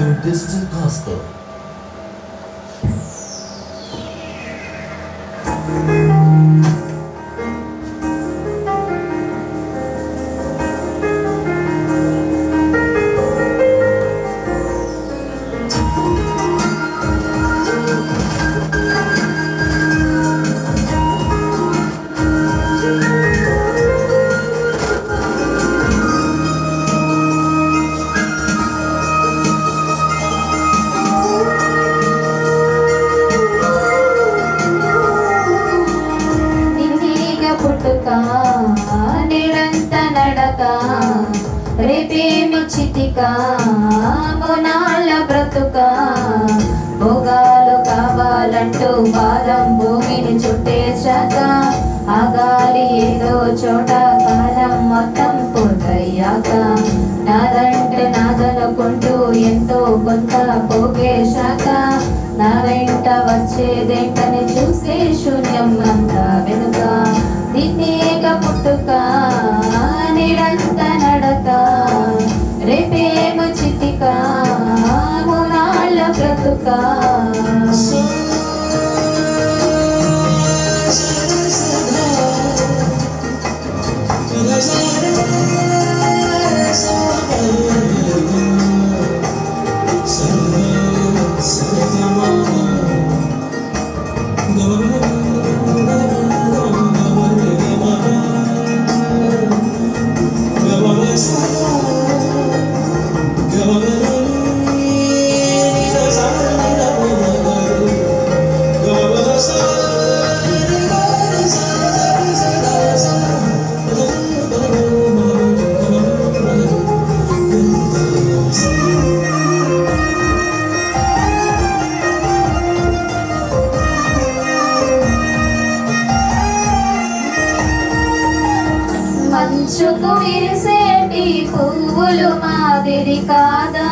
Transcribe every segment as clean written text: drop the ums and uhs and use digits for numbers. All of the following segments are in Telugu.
Digital Gospel. నిరంత నడక రేపేమి చితిక మొనాళ్ళ బ్రతుక భోగాలు కావాలంటూ పాదం భూమిని చుట్టేశాక ఆ గాలి ఏదో చోట కాలం మొత్తం పూర్తయ్యాక నాదంటే నాదనుకుంటూ ఎంతో కొంత పోగేశాక నా వెంట వచ్చేదేంటని చూసే శూన్యం అంతా వెనుక నిన్నేక పుట్టుక నిరంత నడక రేపేమ చితిక మూనాళ్ళ బ్రతుక మంచుకు విరిసేటి పువ్వులు మాదిరి కాదా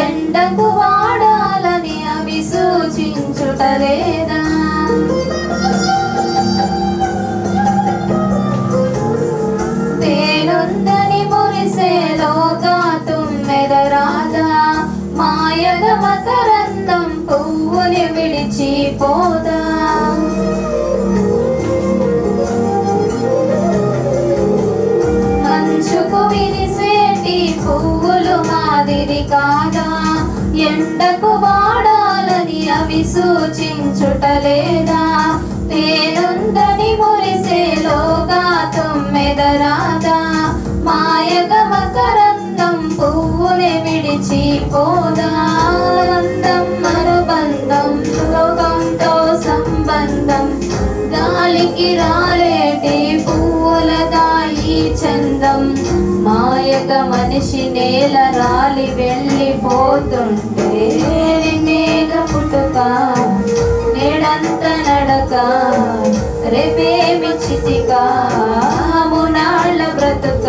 ఎండకు వాడాలని అవి సూచించుటలేదా తేనుందని మురిసే లోగా తుమ్మెదరాదా మాయగ మకరందం పువ్వుని విడిచిపోదా విరిసేటి పువ్వులు మాదిరి కాదా ఎండకు వాడాలని అవి సూచించుటలేదా తేనుందని మురిసేలోగా తుమ్మెదరాదా మాయగ మకరందం పువ్వుని విడిచిపోదా అందం అనుబంధం లోకంతో సంబంధం గాలికి రాలేటి పువ్వులదా ఈ చందం మాయక మనిషి నేల రాలి వెళ్ళిపోతుంటే నేగ పుట్టుక నేడంత నడక రేపేమి చితిక మునాళ్ళ బ్రతుక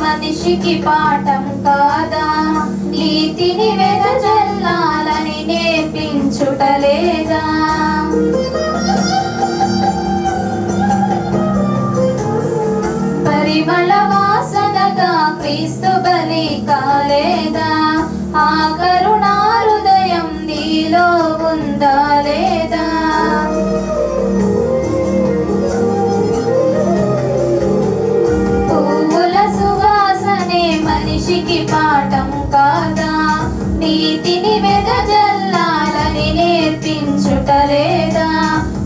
మనిషికి పాఠం కాదా నీతిని వెదజల్లాలని నేర్పించుటలేదా పరిమళ వాసనగా క్రీస్తు బలి కాలేదా ఆ కరుణా హృదయం నీలో ఉందా లేదా మనిషికి పాఠం కాదా నీతిని వెదజల్లాలని నేర్పించుటలేదా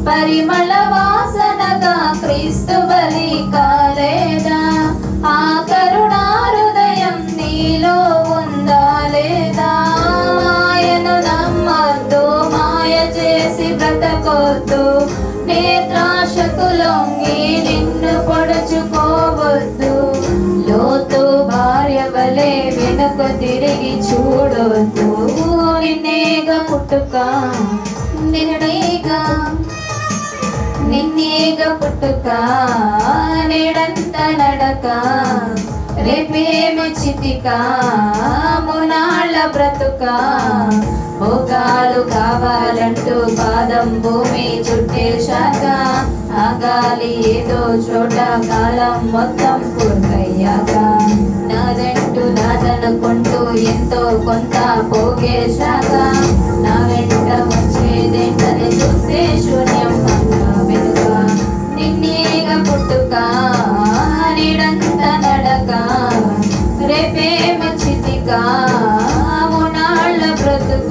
పరిమళ వాసనగా క్రీస్తు బలి కాలేదా ఆ కరుణా హృదయం నీలో ఉందా లేదా మాయను నమ్మొద్దు మాయ చేసి బ్రతకొద్దు నేత్రాశకు లొంగి నిన్ను పొడుచుకోవద్దు లోతు వెనుకకు తిరిగి చూడొద్దు. నిన్నేగా పుట్టుక నిన్నేగా పుట్టుక నేడంత నడక రేపేమి చితిక మునాళ్ళ బ్రతుక. భోగాలు కావాలంటూ పాదం భూమి చుట్టేశాక ఆగాలి ఏదో చోట కాలం మొత్తం పూర్తయ్యాక. నాదంటూ నాదనుకుంటూ ఎంతో కొంత పోగేశాక నా వెంట వచ్చేదేంటని చూస్తే శూన్యం వెనుక. నిన్నేగా పుట్టుక నీడంత నడక రేపేమ చితిక మునాళ్ళ బ్రతుక.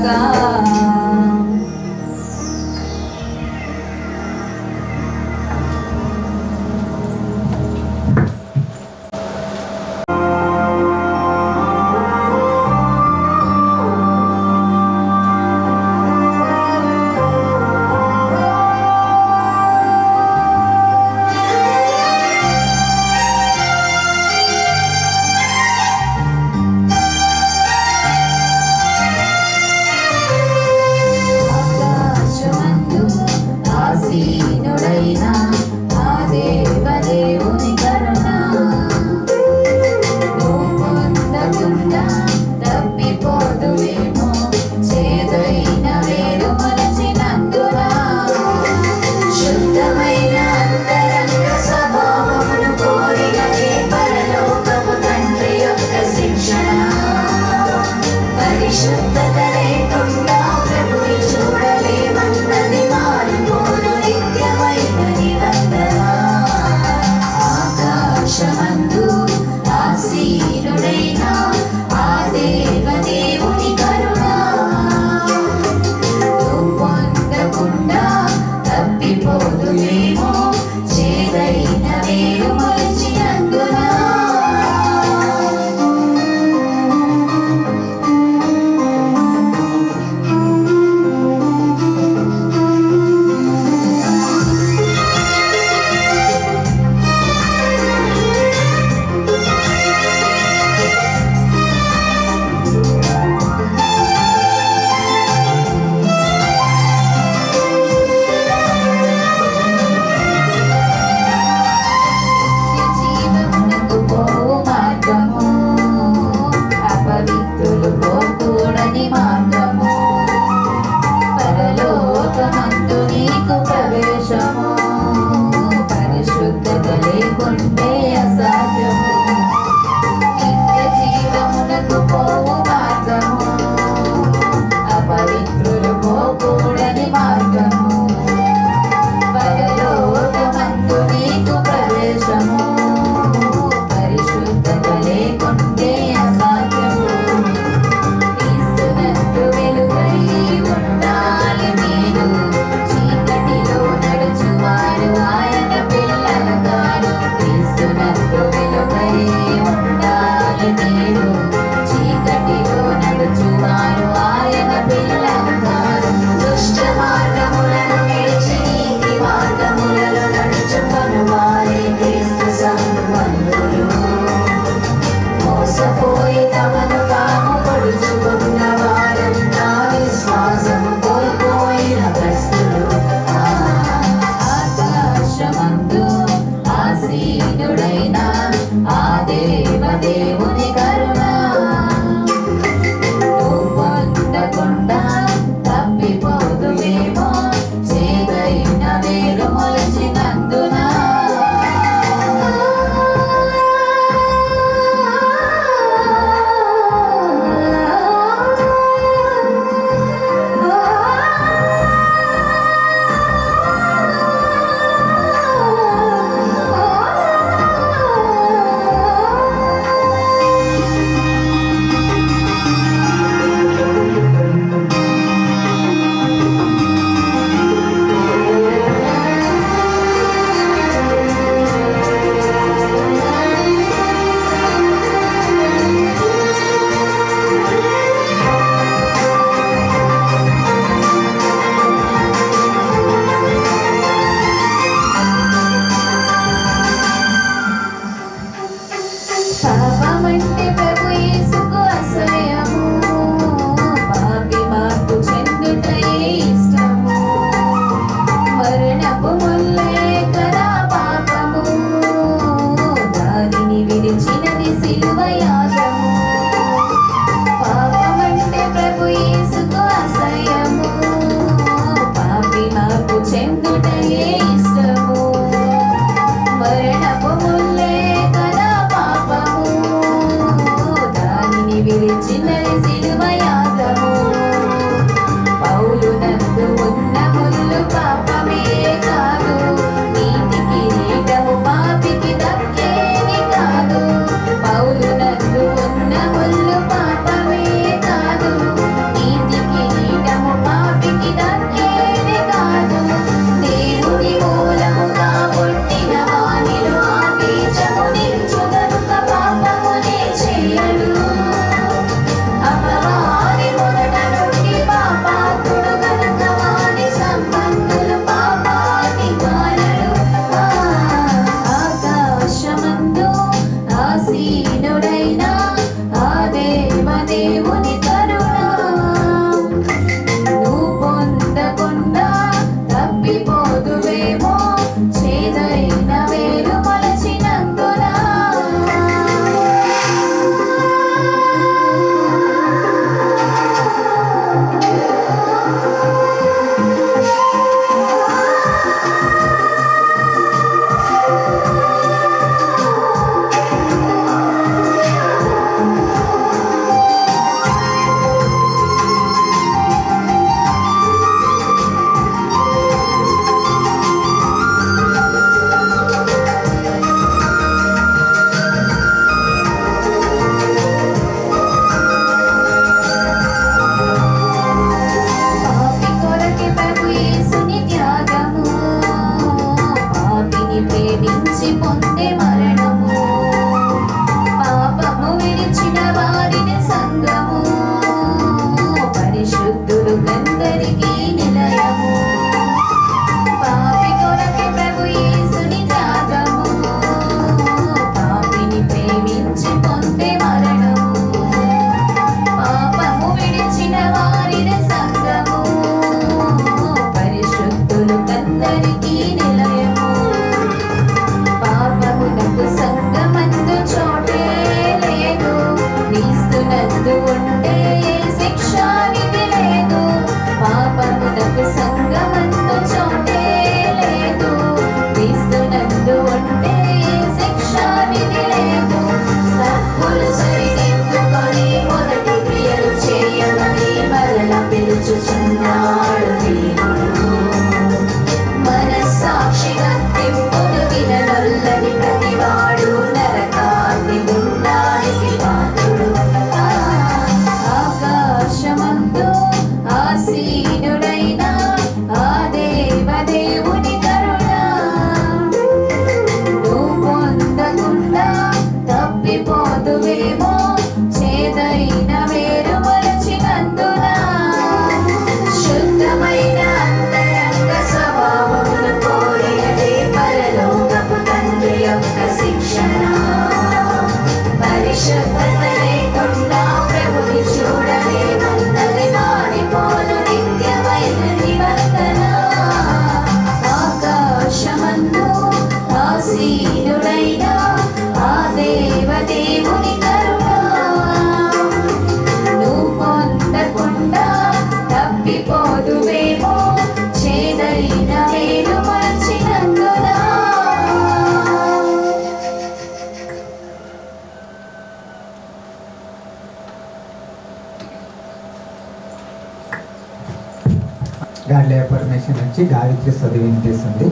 ట్రాన్స్ఫర్మేషన్ నుంచి గాయత్రి చదివి వినిపిస్తుంది.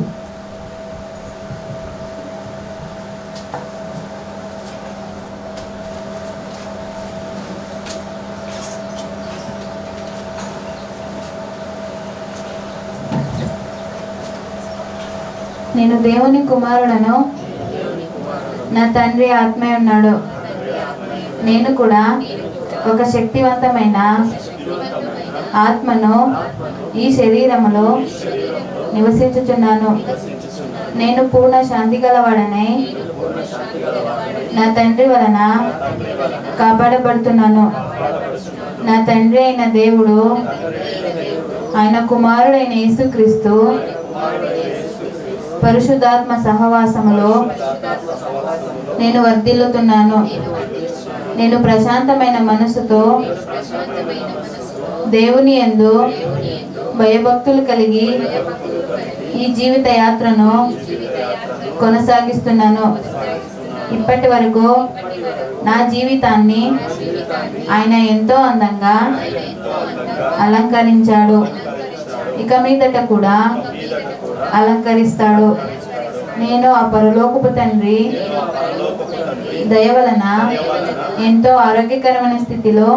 నేను దేవుని కుమారుడను, నా తండ్రి ఆత్మే ఉన్నాడు. నేను కూడా ఒక శక్తివంతమైన ఆత్మను ఈ శరీరములో నివసించుచున్నాను. నేను పూర్ణ శాంతి గలవాడనై నా తండ్రి వలన కాపాడబడుతున్నాను. నా తండ్రి అయిన దేవుడు, ఆయన కుమారుడైన యేసుక్రీస్తు పరిశుద్ధాత్మ సహవాసములో నేను వర్ధిల్లుతున్నాను. నేను ప్రశాంతమైన మనసుతో దేవుని యందు భయభక్తులు కలిగి ఈ జీవిత యాత్రను కొనసాగిస్తున్నాను. ఇప్పటి వరకు నా జీవితాన్ని ఆయన ఎంతో అందంగా అలంకరించాడు. ఇక మీదట కూడా అలంకరిస్తాడు. నేను ఆ పరలోకపు తండ్రి దయ వలన ఎంతో ఆరోగ్యకరమైన స్థితిలో,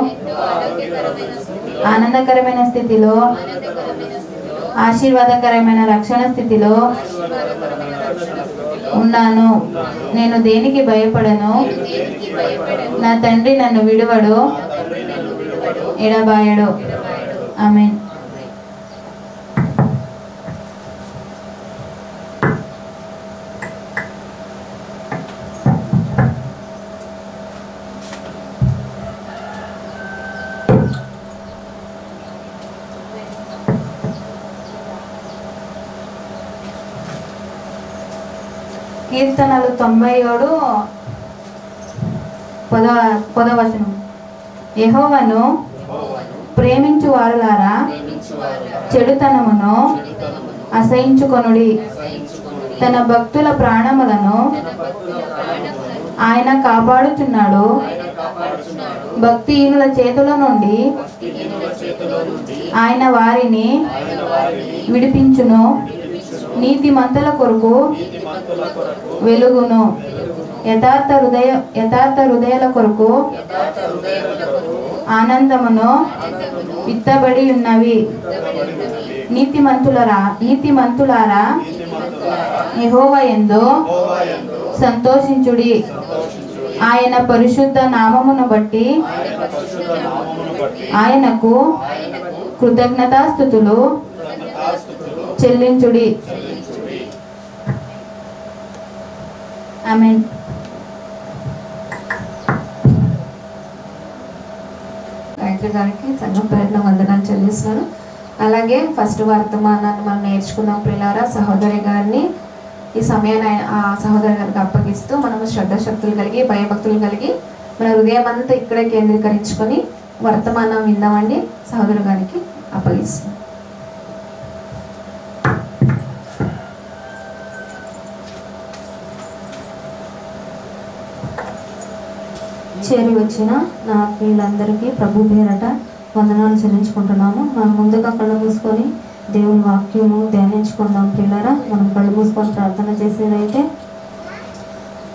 ఆనందకరమైన స్థితిలో, ఆశీర్వాదకరమైన రక్షణ స్థితిలో ఉన్నాను. నేను దేనికి భయపడను. నా తండ్రి నన్ను విడువడు, ఎడబాయడు. ఆమేన్. కీర్తనలు 97 పదవచనం. యెహోవాను ప్రేమించు వారులారా, చెడుతనమును అసహించుకొనుడి. తన భక్తుల ప్రాణములను ఆయన కాపాడుచున్నాడు. భక్తిహీనుల చేతుల నుండి ఆయన వారిని విడిపించును. నీతిమంతుల కొరకు వెలుగును. యథార్థ హృదయాల కొరకు ఆనందమును విత్తబడి ఉన్నవి. నీతిమంతులారా యెహోవా యందు సంతోషించుడి. ఆయన పరిశుద్ధ నామమును బట్టి ఆయనకు కృతజ్ఞతాస్తుతులు చెల్లించుడి. ఆమేన్. గాయత్రి గారికి సంఘం పేరున వందనాలు చెల్లిస్తున్నాను. అలాగే ఫస్ట్ వర్తమానాన్ని మనం నేర్చుకున్నాం ప్రియులారా. సహోదరి గారిని ఈ సమయాన్ని ఆ సహోదరి గారికి అప్పగిస్తూ మనము శ్రద్ధాశక్తులు కలిగి భయభక్తులు కలిగి మన హృదయం అంతా ఇక్కడే కేంద్రీకరించుకొని వర్తమానం విందామండి. సహోదరి గారికి అప్పగిస్తున్నాం. చేరి వచ్చిన నా ఆత్మీయులందరికీ ప్రభు పేరట వందనాలు చెల్లించుకుంటున్నాను. మనం ముందుగా కళ్ళు మూసుకొని దేవుని వాక్యము ధ్యానించుకుందాం ప్రియులారా. మనం కళ్ళు మూసుకొని ప్రార్థన చేసేదైతే,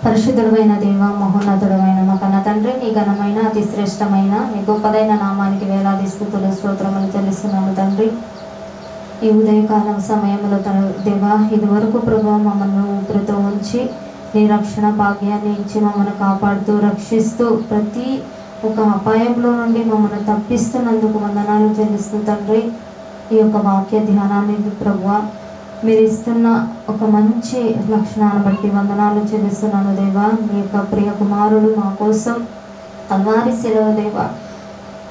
పరిశుద్ధుడమైన దేవ, మహోన్నతుడమైన మా కన్న తండ్రి, నీ ఘనమైన అతి శ్రేష్టమైన నీ గొప్పదైన నామానికి వేలాది స్తుతులు స్తోత్రములు చెల్లిస్తున్నాము తండ్రి. ఈ ఉదయకాలం సమయంలో దేవా, ఇదివరకు ప్రభు మమ్మల్ని ఊపిరితో ఉంచి నీ రక్షణ భాగ్యాన్ని ఇచ్చి మమ్మల్ని కాపాడుతూ రక్షిస్తూ ప్రతి ఒక అపాయంలో నుండి మమ్మల్ని తప్పిస్తున్నందుకు వందనాలు చెల్లిస్తూ తండ్రి, ఈ యొక్క వాక్య ధ్యానాన్ని ప్రభువా మీరు ఇస్తున్న ఒక మంచి లక్షణాన్ని బట్టి వందనాలు చెల్లిస్తున్నాను దేవా. మీ యొక్క ప్రియ కుమారుడు మా కోసం కల్వారి శిలువ దేవా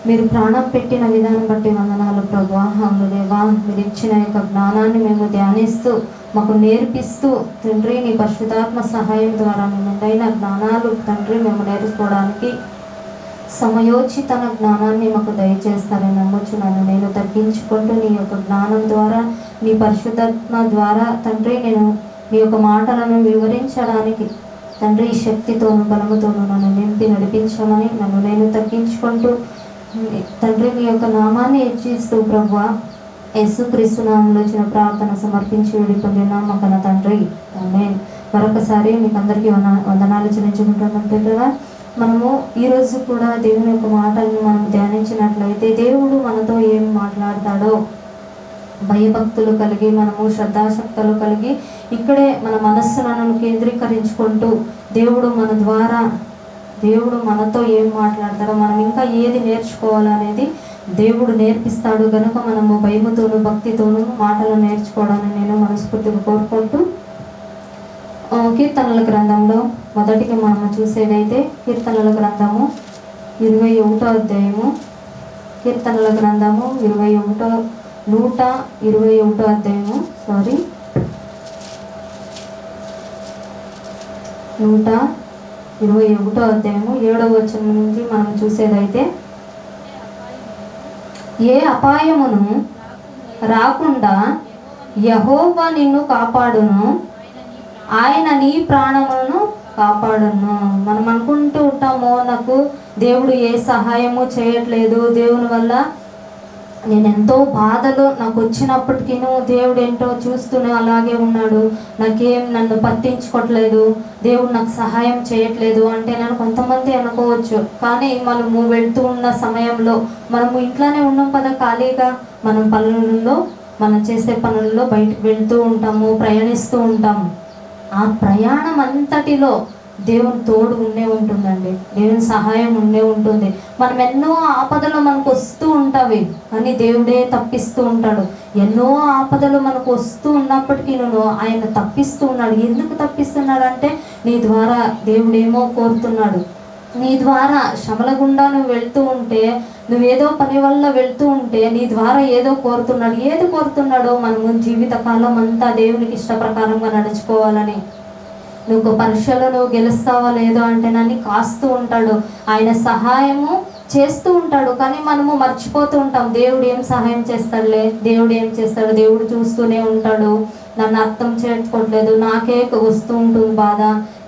మీరు ప్రాణం పెట్టిన విధానం బట్టి వందనాలు ప్రభువా. అవును దేవా, మీరు ఇచ్చిన యొక్క జ్ఞానాన్ని మేము ధ్యానిస్తూ మాకు నేర్పిస్తూ తండ్రి నీ పరిశుద్ధాత్మ సహాయం ద్వారా మెండైన జ్ఞానాలు తండ్రి మేము నేర్చుకోవడానికి సమయోచిత జ్ఞానాన్ని మాకు దయచేస్తారని నమ్ముచున్నాను. నేను తగ్గించుకుంటూ నీ యొక్క జ్ఞానం ద్వారా నీ పరిశుద్ధాత్మ ద్వారా తండ్రి నేను నీ యొక్క మాటలను వివరించడానికి తండ్రి శక్తితోను బలముతోను నన్ను నింపి నడిపించమని నన్ను నేను తగ్గించుకుంటూ తండ్రి నీ యొక్క నామాన్ని హెచ్చిస్తూ ప్రభువా యేసుక్రీస్తు నామములో వచ్చిన ప్రార్థన సమర్పించి విడిపోయిన మా కన్న తండ్రి ఆమేన్. మరొకసారి మీకు అందరికీ వందనాలు చెల్లించుకుంటున్నాం పిల్లరా. మనము ఈరోజు కూడా దేవుని యొక్క మాటలను మనం ధ్యానించినట్లయితే దేవుడు మనతో ఏం మాట్లాడతాడో భయభక్తులు కలిగి మనము శ్రద్ధాశక్తులు కలిగి ఇక్కడే మన మనస్సులను కేంద్రీకరించుకుంటూ దేవుడు మనతో ఏం మాట్లాడతాడో, మనం ఇంకా ఏది నేర్చుకోవాలనేది దేవుడు నేర్పిస్తాడు. కనుక మనము భయముతోనూ భక్తితోనూ మాటలు నేర్చుకోవడాన్ని నేను మనస్ఫూర్తిగా కోరుకుంటూ కీర్తనల గ్రంథంలో మొదటికి మనము చూసేదైతే కీర్తనల గ్రంథము 21వ అధ్యాయము. కీర్తనల గ్రంథము 121వ అధ్యాయము 121వ అధ్యాయము 7వ వచనం నుంచి మనం చూసేదైతే, ఏ అపాయమును రాకుండా యెహోవా నిన్ను కాపాడును, ఆయన నీ ప్రాణములను కాపాడును. మనం అనుకుంటూ ఉంటాము, నాకు దేవుడు ఏ సహాయము చేయట్లేదు, దేవుని వల్ల నేను ఎంతో బాధలు నాకు వచ్చినప్పటికీ దేవుడు ఏంటో చూస్తూనే అలాగే ఉన్నాడు, నన్ను పట్టించుకోవట్లేదు, దేవుడు నాకు సహాయం చేయట్లేదు అంటే నేను కొంతమంది అనుకోవచ్చు. కానీ మనము వెళ్తూ ఉన్న సమయంలో మనము ఇంట్లోనే ఉన్నాం కదా, ఖాళీగా మనం మనం చేసే పనుల్లో బయటకు వెళ్తూ ఉంటాము, ప్రయాణిస్తూ ఉంటాము. ఆ ప్రయాణం అంతటిలో దేవుని తోడు ఉండే ఉంటుందండి, దేవుని సహాయం ఉండే ఉంటుంది. మనం ఎన్నో ఆపదలు మనకు వస్తూ ఉంటాయి, కానీ దేవుడే తప్పిస్తూ ఉంటాడు. ఎన్నో ఆపదలు మనకు వస్తూ ఉన్నప్పటికీ ఆయన తప్పిస్తూ ఉన్నాడు. ఎందుకు తప్పిస్తున్నాడు అంటే, నీ ద్వారా దేవుడేమో కోరుతున్నాడు. నీ ద్వారా శ్రమల గుండా నువ్వు వెళ్తూ ఉంటే, నువ్వేదో పని వల్ల వెళ్తూ ఉంటే నీ ద్వారా ఏదో కోరుతున్నాడు. ఏది కోరుతున్నాడో, మనము జీవితకాలం అంతా దేవునికి ఇష్ట ప్రకారంగా నడుచుకోవాలని. నువ్వు పరీక్షలో నువ్వు గెలుస్తావా లేదో అంటే నన్ను కాస్తూ ఉంటాడు, ఆయన సహాయము చేస్తూ ఉంటాడు. కానీ మనము మర్చిపోతూ ఉంటాం, దేవుడు ఏం సహాయం చేస్తాడులే, దేవుడు ఏం చేస్తాడు, దేవుడు చూస్తూనే ఉంటాడు, నన్ను అర్థం చేసుకోవట్లేదు, నాకే వస్తూ ఉంటుంది బాధ,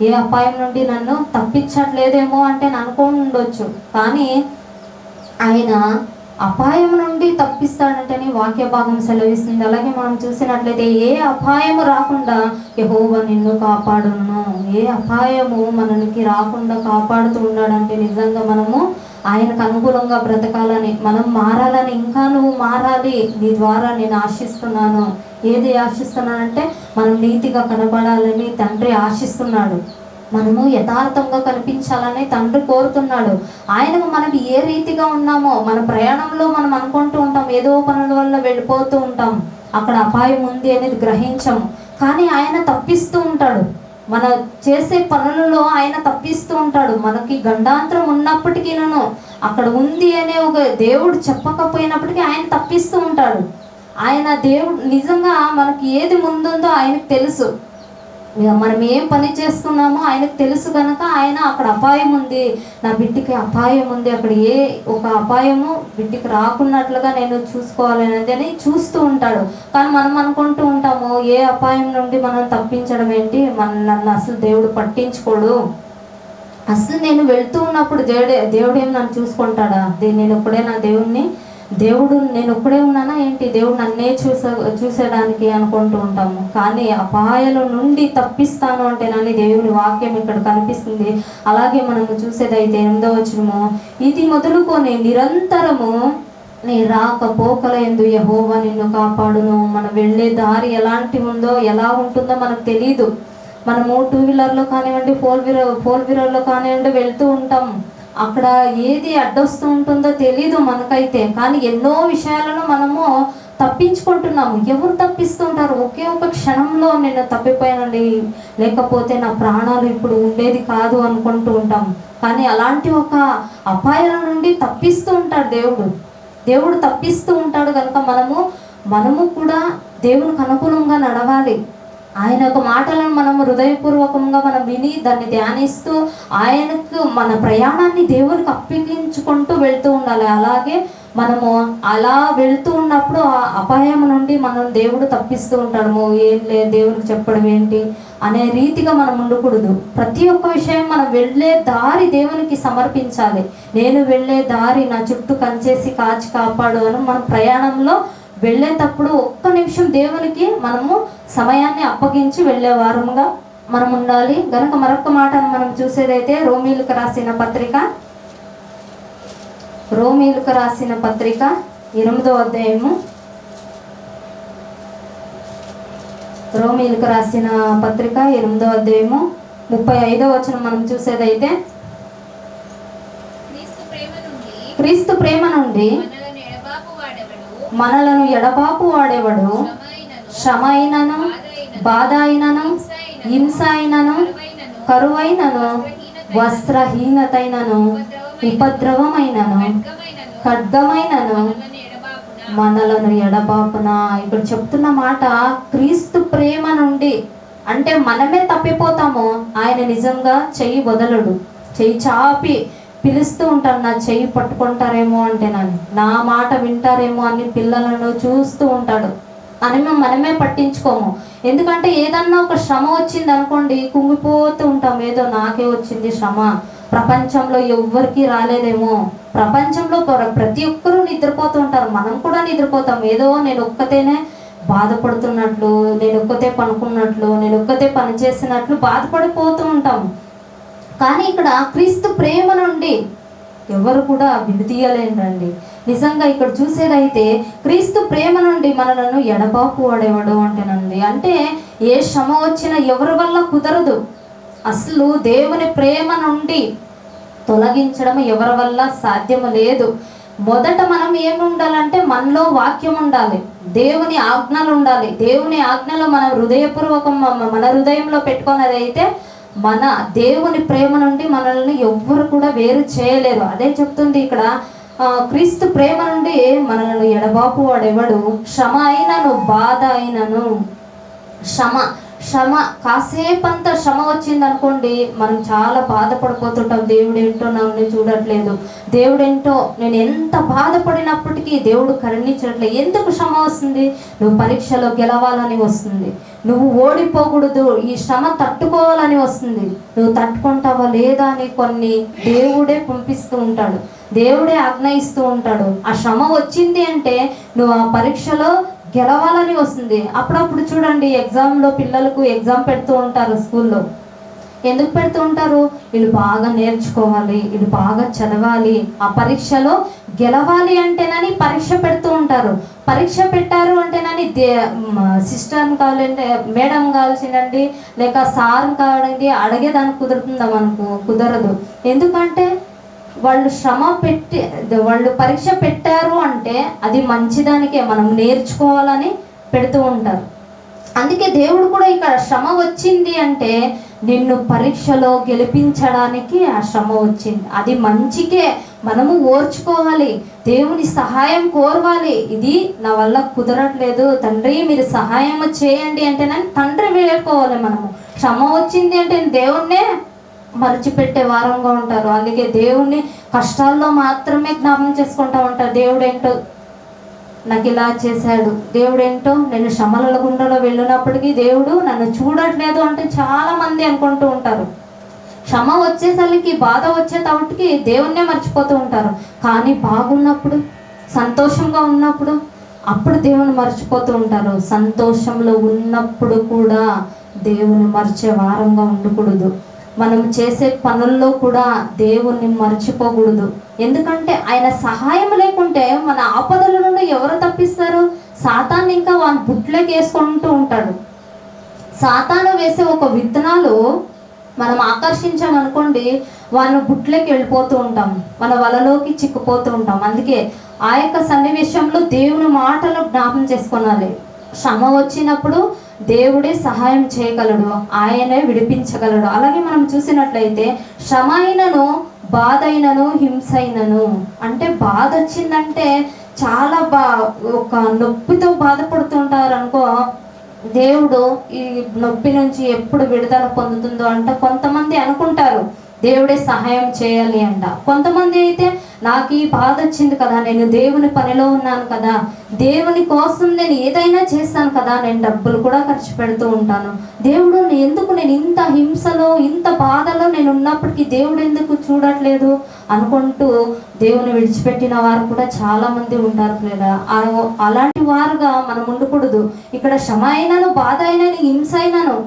ఏ అపాయం నుండి నన్ను తప్పించట్లేదేమో అంటే అనుకోండొచ్చు. కానీ ఆయన అపాయం నుండి తప్పిస్తాడంటేనే వాక్య భాగం సెలవిస్తుంది. అలాగే మనం చూసినట్లయితే ఏ అపాయము రాకుండా యెహోవా నిన్ను కాపాడును, ఏ అపాయము మనకి రాకుండా కాపాడుతూ ఉన్నాడంటే నిజంగా మనము ఆయనకు అనుకూలంగా బ్రతకాలని, మనం మారాలని, ఇంకా నువ్వు మారాలి, నీ ద్వారా నేను ఆశిస్తున్నాను. ఏది ఆశిస్తున్నానంటే మనం నీతిగా కనబడాలని తండ్రి ఆశిస్తున్నాడు. మనము యథార్థంగా కనిపించాలని తండ్రి కోరుతున్నాడు. ఆయనకు మనం ఏ రీతిగా ఉన్నామో మన ప్రయాణంలో మనం అనుకుంటూ ఉంటాం, ఏదో పనుల వల్ల వెళ్ళిపోతూ ఉంటాం, అక్కడ అపాయం ఉంది అనేది గ్రహించము. కానీ ఆయన తప్పిస్తూ ఉంటాడు, మన చేసే పనులలో ఆయన తప్పిస్తూ ఉంటాడు. మనకి గండాంతరం ఉన్నప్పటికీ అక్కడ ఉంది అనే ఒక దేవుడు చెప్పకపోయినప్పటికీ ఆయన తప్పిస్తూ ఉంటాడు. ఆయన దేవుడు నిజంగా మనకి ఏది ముందుందో ఆయనకు తెలుసు. మనం ఏం పని చేస్తున్నామో ఆయనకు తెలుసు కనుక ఆయన అక్కడ అపాయం ఉంది, నా బిడ్డకి అపాయం ఉంది, అక్కడ ఏ ఒక అపాయము బిడ్డకి రాకున్నట్లుగా నేను చూసుకోవాలనేది అని చూస్తూ ఉంటాడు. కానీ మనం అనుకుంటూ ఉంటాము, ఏ అపాయం నుండి మనం తప్పించడం ఏంటి, నన్ను అసలు దేవుడు పట్టించుకోడు, అసలు నేను వెళ్తూ ఉన్నప్పుడు దేవుడు ఏం నన్ను చూసుకుంటాడా, నేను ఒక్కడే నా నేను ఒక్కడే ఉన్నానా ఏంటి, దేవుడు నన్నే చూసేయడానికి అనుకుంటూ ఉంటాము. కానీ అపాయాల నుండి తప్పిస్తాను అంటే నన్ను దేవుని వాక్యం ఇక్కడ కనిపిస్తుంది. అలాగే మనము చూసేదైతే 8వ వచనము, ఇది మొదలుకొని నిరంతరము నీ రాకపోకల యందు యెహోవా నిన్ను కాపాడును. మనం వెళ్ళే దారి ఎలాంటి ఉందో ఎలా ఉంటుందో మనకు తెలియదు. మనము 2 వీలర్లో కానివ్వండి, 4 వీలర్లో కానివ్వండి వెళ్తూ ఉంటాం, అక్కడ ఏది అడ్డొస్తూ ఉంటుందో తెలీదు మనకైతే. కానీ ఎన్నో విషయాలను మనము తప్పించుకుంటున్నాము. ఎవరు తప్పిస్తూ ఉంటారు? ఒకే ఒక క్షణంలో నేను తప్పిపోయానండి, లేకపోతే నా ప్రాణాలు ఇప్పుడు ఉండేది కాదు అనుకుంటూ ఉంటాం. కానీ అలాంటి ఒక అపాయాల నుండి తప్పిస్తూ ఉంటాడు దేవుడు తప్పిస్తూ ఉంటాడు. కనుక మనము కూడా దేవునికి అనుకూలంగా నడవాలి. ఆయన యొక్క మాటలను మనం హృదయపూర్వకంగా మనం విని దాన్ని ధ్యానిస్తూ ఆయనకు మన ప్రయాణాన్ని దేవునికి అప్పగించుకుంటూ వెళ్తూ ఉండాలి. అలాగే మనము అలా వెళ్తూ ఉన్నప్పుడు ఆ అపాయం నుండి మనం దేవుడు తప్పిస్తూ ఉంటాడు. ఏం లేదు దేవునికి చెప్పడం ఏంటి అనే రీతిగా మనం ఉండకూడదు. ప్రతి ఒక్క విషయం మనం వెళ్ళే దారి దేవునికి సమర్పించాలి. నేను వెళ్ళే దారి నా చుట్టూ కంచేసి కాచి కాపాడు అని మన ప్రయాణంలో వెళ్ళేటప్పుడు ఒక్క నిమిషం దేవునికి మనము సమయాన్ని అప్పగించి వెళ్ళే వారముగా మనం ఉండాలి. గనుక మరొక మాటను మనం చూసేదైతే రోమీయులకు రాసిన పత్రిక 8వ అధ్యాయము, రోమీయులకు రాసిన పత్రిక 8వ అధ్యాయము 35వ వచనం మనం చూసేదైతే, క్రీస్తు ప్రేమ నుండి మనలను ఎడబాపు వాడేవాడు శ్రమ అయినను, బాధ అయినను, హింస అయినను, కరువైనను, వస్త్రహీనతైనను, ఉపద్రవమైనను, ఖడ్గమైనను మనలను ఎడబాపున. ఇక్కడ చెప్తున్న మాట క్రీస్తు ప్రేమ నుండి అంటే మనమే తప్పిపోతాము, ఆయన నిజంగా చెయ్యి వదలడు. చెయ్యి చాపి పిలుస్తూ ఉంటాను, నా చెయ్యి పట్టుకుంటారేమో అంటే నా మాట వింటారేమో అని పిల్లలను చూస్తూ ఉంటాడు అని మనమే పట్టించుకోము. ఎందుకంటే ఏదన్నా ఒక శ్రమ వచ్చింది అనుకోండి, కుంగిపోతూ ఉంటాం. ఏదో నాకే వచ్చింది శ్రమ, ప్రపంచంలో ఎవ్వరికి రాలేదేమో. ప్రపంచంలో ప్రతి ఒక్కరూ నిద్రపోతూ ఉంటారు, మనం కూడా నిద్రపోతాం. ఏదో నేను ఒక్కతేనే బాధపడుతున్నట్లు, నేను ఒక్కతే పనుకున్నట్లు, నేను ఒక్కతే పని చేసినట్లు బాధపడిపోతూ ఉంటాం. కానీ ఇక్కడ క్రీస్తు ప్రేమ నుండి ఎవరు కూడా విడదీయలేరండి. నిజంగా ఇక్కడ చూసేదైతే క్రీస్తు ప్రేమ నుండి మనలను ఎడబాపు వాడేవాడు అంటేనండి. అంటే ఏ శ్రమ వచ్చినా ఎవరి వల్ల కుదరదు. అసలు దేవుని ప్రేమ నుండి తొలగించడం ఎవరి వల్ల సాధ్యము లేదు. మొదట మనం ఏమి ఉండాలంటే మనలో వాక్యం ఉండాలి, దేవుని ఆజ్ఞలు ఉండాలి. దేవుని ఆజ్ఞలు మన హృదయపూర్వకం మన హృదయంలో పెట్టుకున్నది అయితే మన దేవుని ప్రేమ నుండి మనల్ని ఎవ్వరు కూడా వేరు చేయలేరు. అదే చెప్తుంది ఇక్కడ, క్రీస్తు ప్రేమ నుండి మనల్ని ఎడబాపు వాడెవడు శ్రమ అయినను, బాధ అయినను. శ్రమ కాసేపంత శ్రమ వచ్చింది అనుకోండి, మనం చాలా బాధపడిపోతుంటాం. దేవుడు ఏంటో నన్ను చూడట్లేదు, దేవుడేంటో నేను ఎంత బాధపడినప్పటికీ దేవుడు కరుణించట్లేదు. ఎందుకు శ్రమ వస్తుంది? నువ్వు పరీక్షలో గెలవాలని వస్తుంది, నువ్వు ఓడిపోకూడదు, ఈ శ్రమ తట్టుకోవాలని వస్తుంది. నువ్వు తట్టుకుంటావా లేదా అని కొన్ని దేవుడే పంపిస్తూ ఉంటాడు, దేవుడే ఆజ్ఞయిస్తూ ఉంటాడు. ఆ శ్రమ వచ్చింది అంటే నువ్వు ఆ పరీక్షలో గెలవాలని వస్తుంది. అప్పుడప్పుడు చూడండి, ఎగ్జామ్లో పిల్లలకు ఎగ్జామ్ పెడుతూ ఉంటారు స్కూల్లో. ఎందుకు పెడుతూ ఉంటారు? వీళ్ళు బాగా నేర్చుకోవాలి, వీళ్ళు బాగా చదవాలి, ఆ పరీక్షలో గెలవాలి అంటేనని పరీక్ష పెడుతూ ఉంటారు. పరీక్ష పెట్టారు అంటేనని సిస్టర్ని కావాలంటే మేడం కావాల్సిందండి, లేక సార్ని కావాలండి అడిగేదానికి కుదురుతుందా? మనకు కుదరదు. ఎందుకంటే వాళ్ళు శ్రమ పెట్టి వాళ్ళు పరీక్ష పెట్టారు అంటే అది మంచిదానికే, మనం నేర్చుకోవాలని పెడుతూ ఉంటారు. అందుకే దేవుడు కూడా ఇక్కడ శ్రమ వచ్చింది అంటే నిన్ను పరీక్షలో గెలిపించడానికి ఆ శ్రమ వచ్చింది, అది మంచికే. మనము ఓర్చుకోవాలి, దేవుని సహాయం కోరవాలి. ఇది నా వల్ల కుదరట్లేదు తండ్రి మీరు సహాయం చేయండి అంటే తండ్రి వేడుకోవాలి. మనము శ్రమ వచ్చింది అంటే దేవుణ్ణే మర్చిపెట్టే వారంగా ఉంటారు. అందుకే దేవుణ్ణి కష్టాల్లో మాత్రమే జ్ఞాపకం చేసుకుంటూ ఉంటారు. దేవుడేంటో నాకు ఇలా చేశాడు, దేవుడేంటో నేను శ్రమల గుండెలో వెళ్ళినప్పటికీ దేవుడు నన్ను చూడట్లేదు అంటే చాలా మంది అనుకుంటూ ఉంటారు. శ్రమ వచ్చేసరికి, బాధ వచ్చేటప్పటికి దేవుణ్ణే మర్చిపోతూ ఉంటారు. కానీ బాగున్నప్పుడు, సంతోషంగా ఉన్నప్పుడు అప్పుడు దేవుని మర్చిపోతూ ఉంటారు. సంతోషంలో ఉన్నప్పుడు కూడా దేవుని మర్చే వారంగా ఉండకూడదు. మనం చేసే పనుల్లో కూడా దేవుణ్ణి మర్చిపోకూడదు. ఎందుకంటే ఆయన సహాయం లేకుంటే మన ఆపదల నుండి ఎవరు తప్పిస్తారు? సాతాను ఇంకా వాని బుట్లోకి వేసుకుంటూ ఉంటాడు. సాతాను వేసే ఒక విత్తనాలు మనం ఆకర్షించామనుకోండి, వాళ్ళ బుట్లోకి వెళ్ళిపోతూ ఉంటాం, మన వలలోకి చిక్కుపోతూ ఉంటాం. అందుకే ఆ యొక్క సన్నివేశంలో దేవుని మాటలు జ్ఞాపం చేసుకోవాలి. శ్రమ వచ్చినప్పుడు దేవుడే సహాయం చేయగలడు, ఆయనే విడిపించగలడు. అలాగే మనం చూసినట్లయితే శ్రమ అయినను, బాధ అయినను, హింస అయినను. అంటే బాధ వచ్చిందంటే చాలా ఒక నొప్పితో బాధపడుతుంటారు అనుకో, దేవుడు ఈ నొప్పి నుంచి ఎప్పుడు విడుదల పొందుతుందో అంటే కొంతమంది అనుకుంటారు దేవుడే సహాయం చేయాలి అంట. కొంతమంది అయితే నాకు ఈ బాధ వచ్చింది కదా, నేను దేవుని పనిలో ఉన్నాను కదా, దేవుని కోసం నేను ఏదైనా చేస్తాను కదా, నేను డబ్బులు కూడా ఖర్చు పెడుతూ ఉంటాను, దేవుడు ఎందుకు నేను ఇంత హింసలో ఇంత బాధలో నేను ఉన్నప్పటికీ దేవుడు ఎందుకు చూడట్లేదు అనుకుంటూ దేవుని విడిచిపెట్టిన వారు కూడా చాలా మంది ఉంటారు. లేదా అలాంటి అలాంటి వారుగా మనం ఉండకూడదు. ఇక్కడ శ్రమ అయినను, బాధ అయినను, హింస అయినను,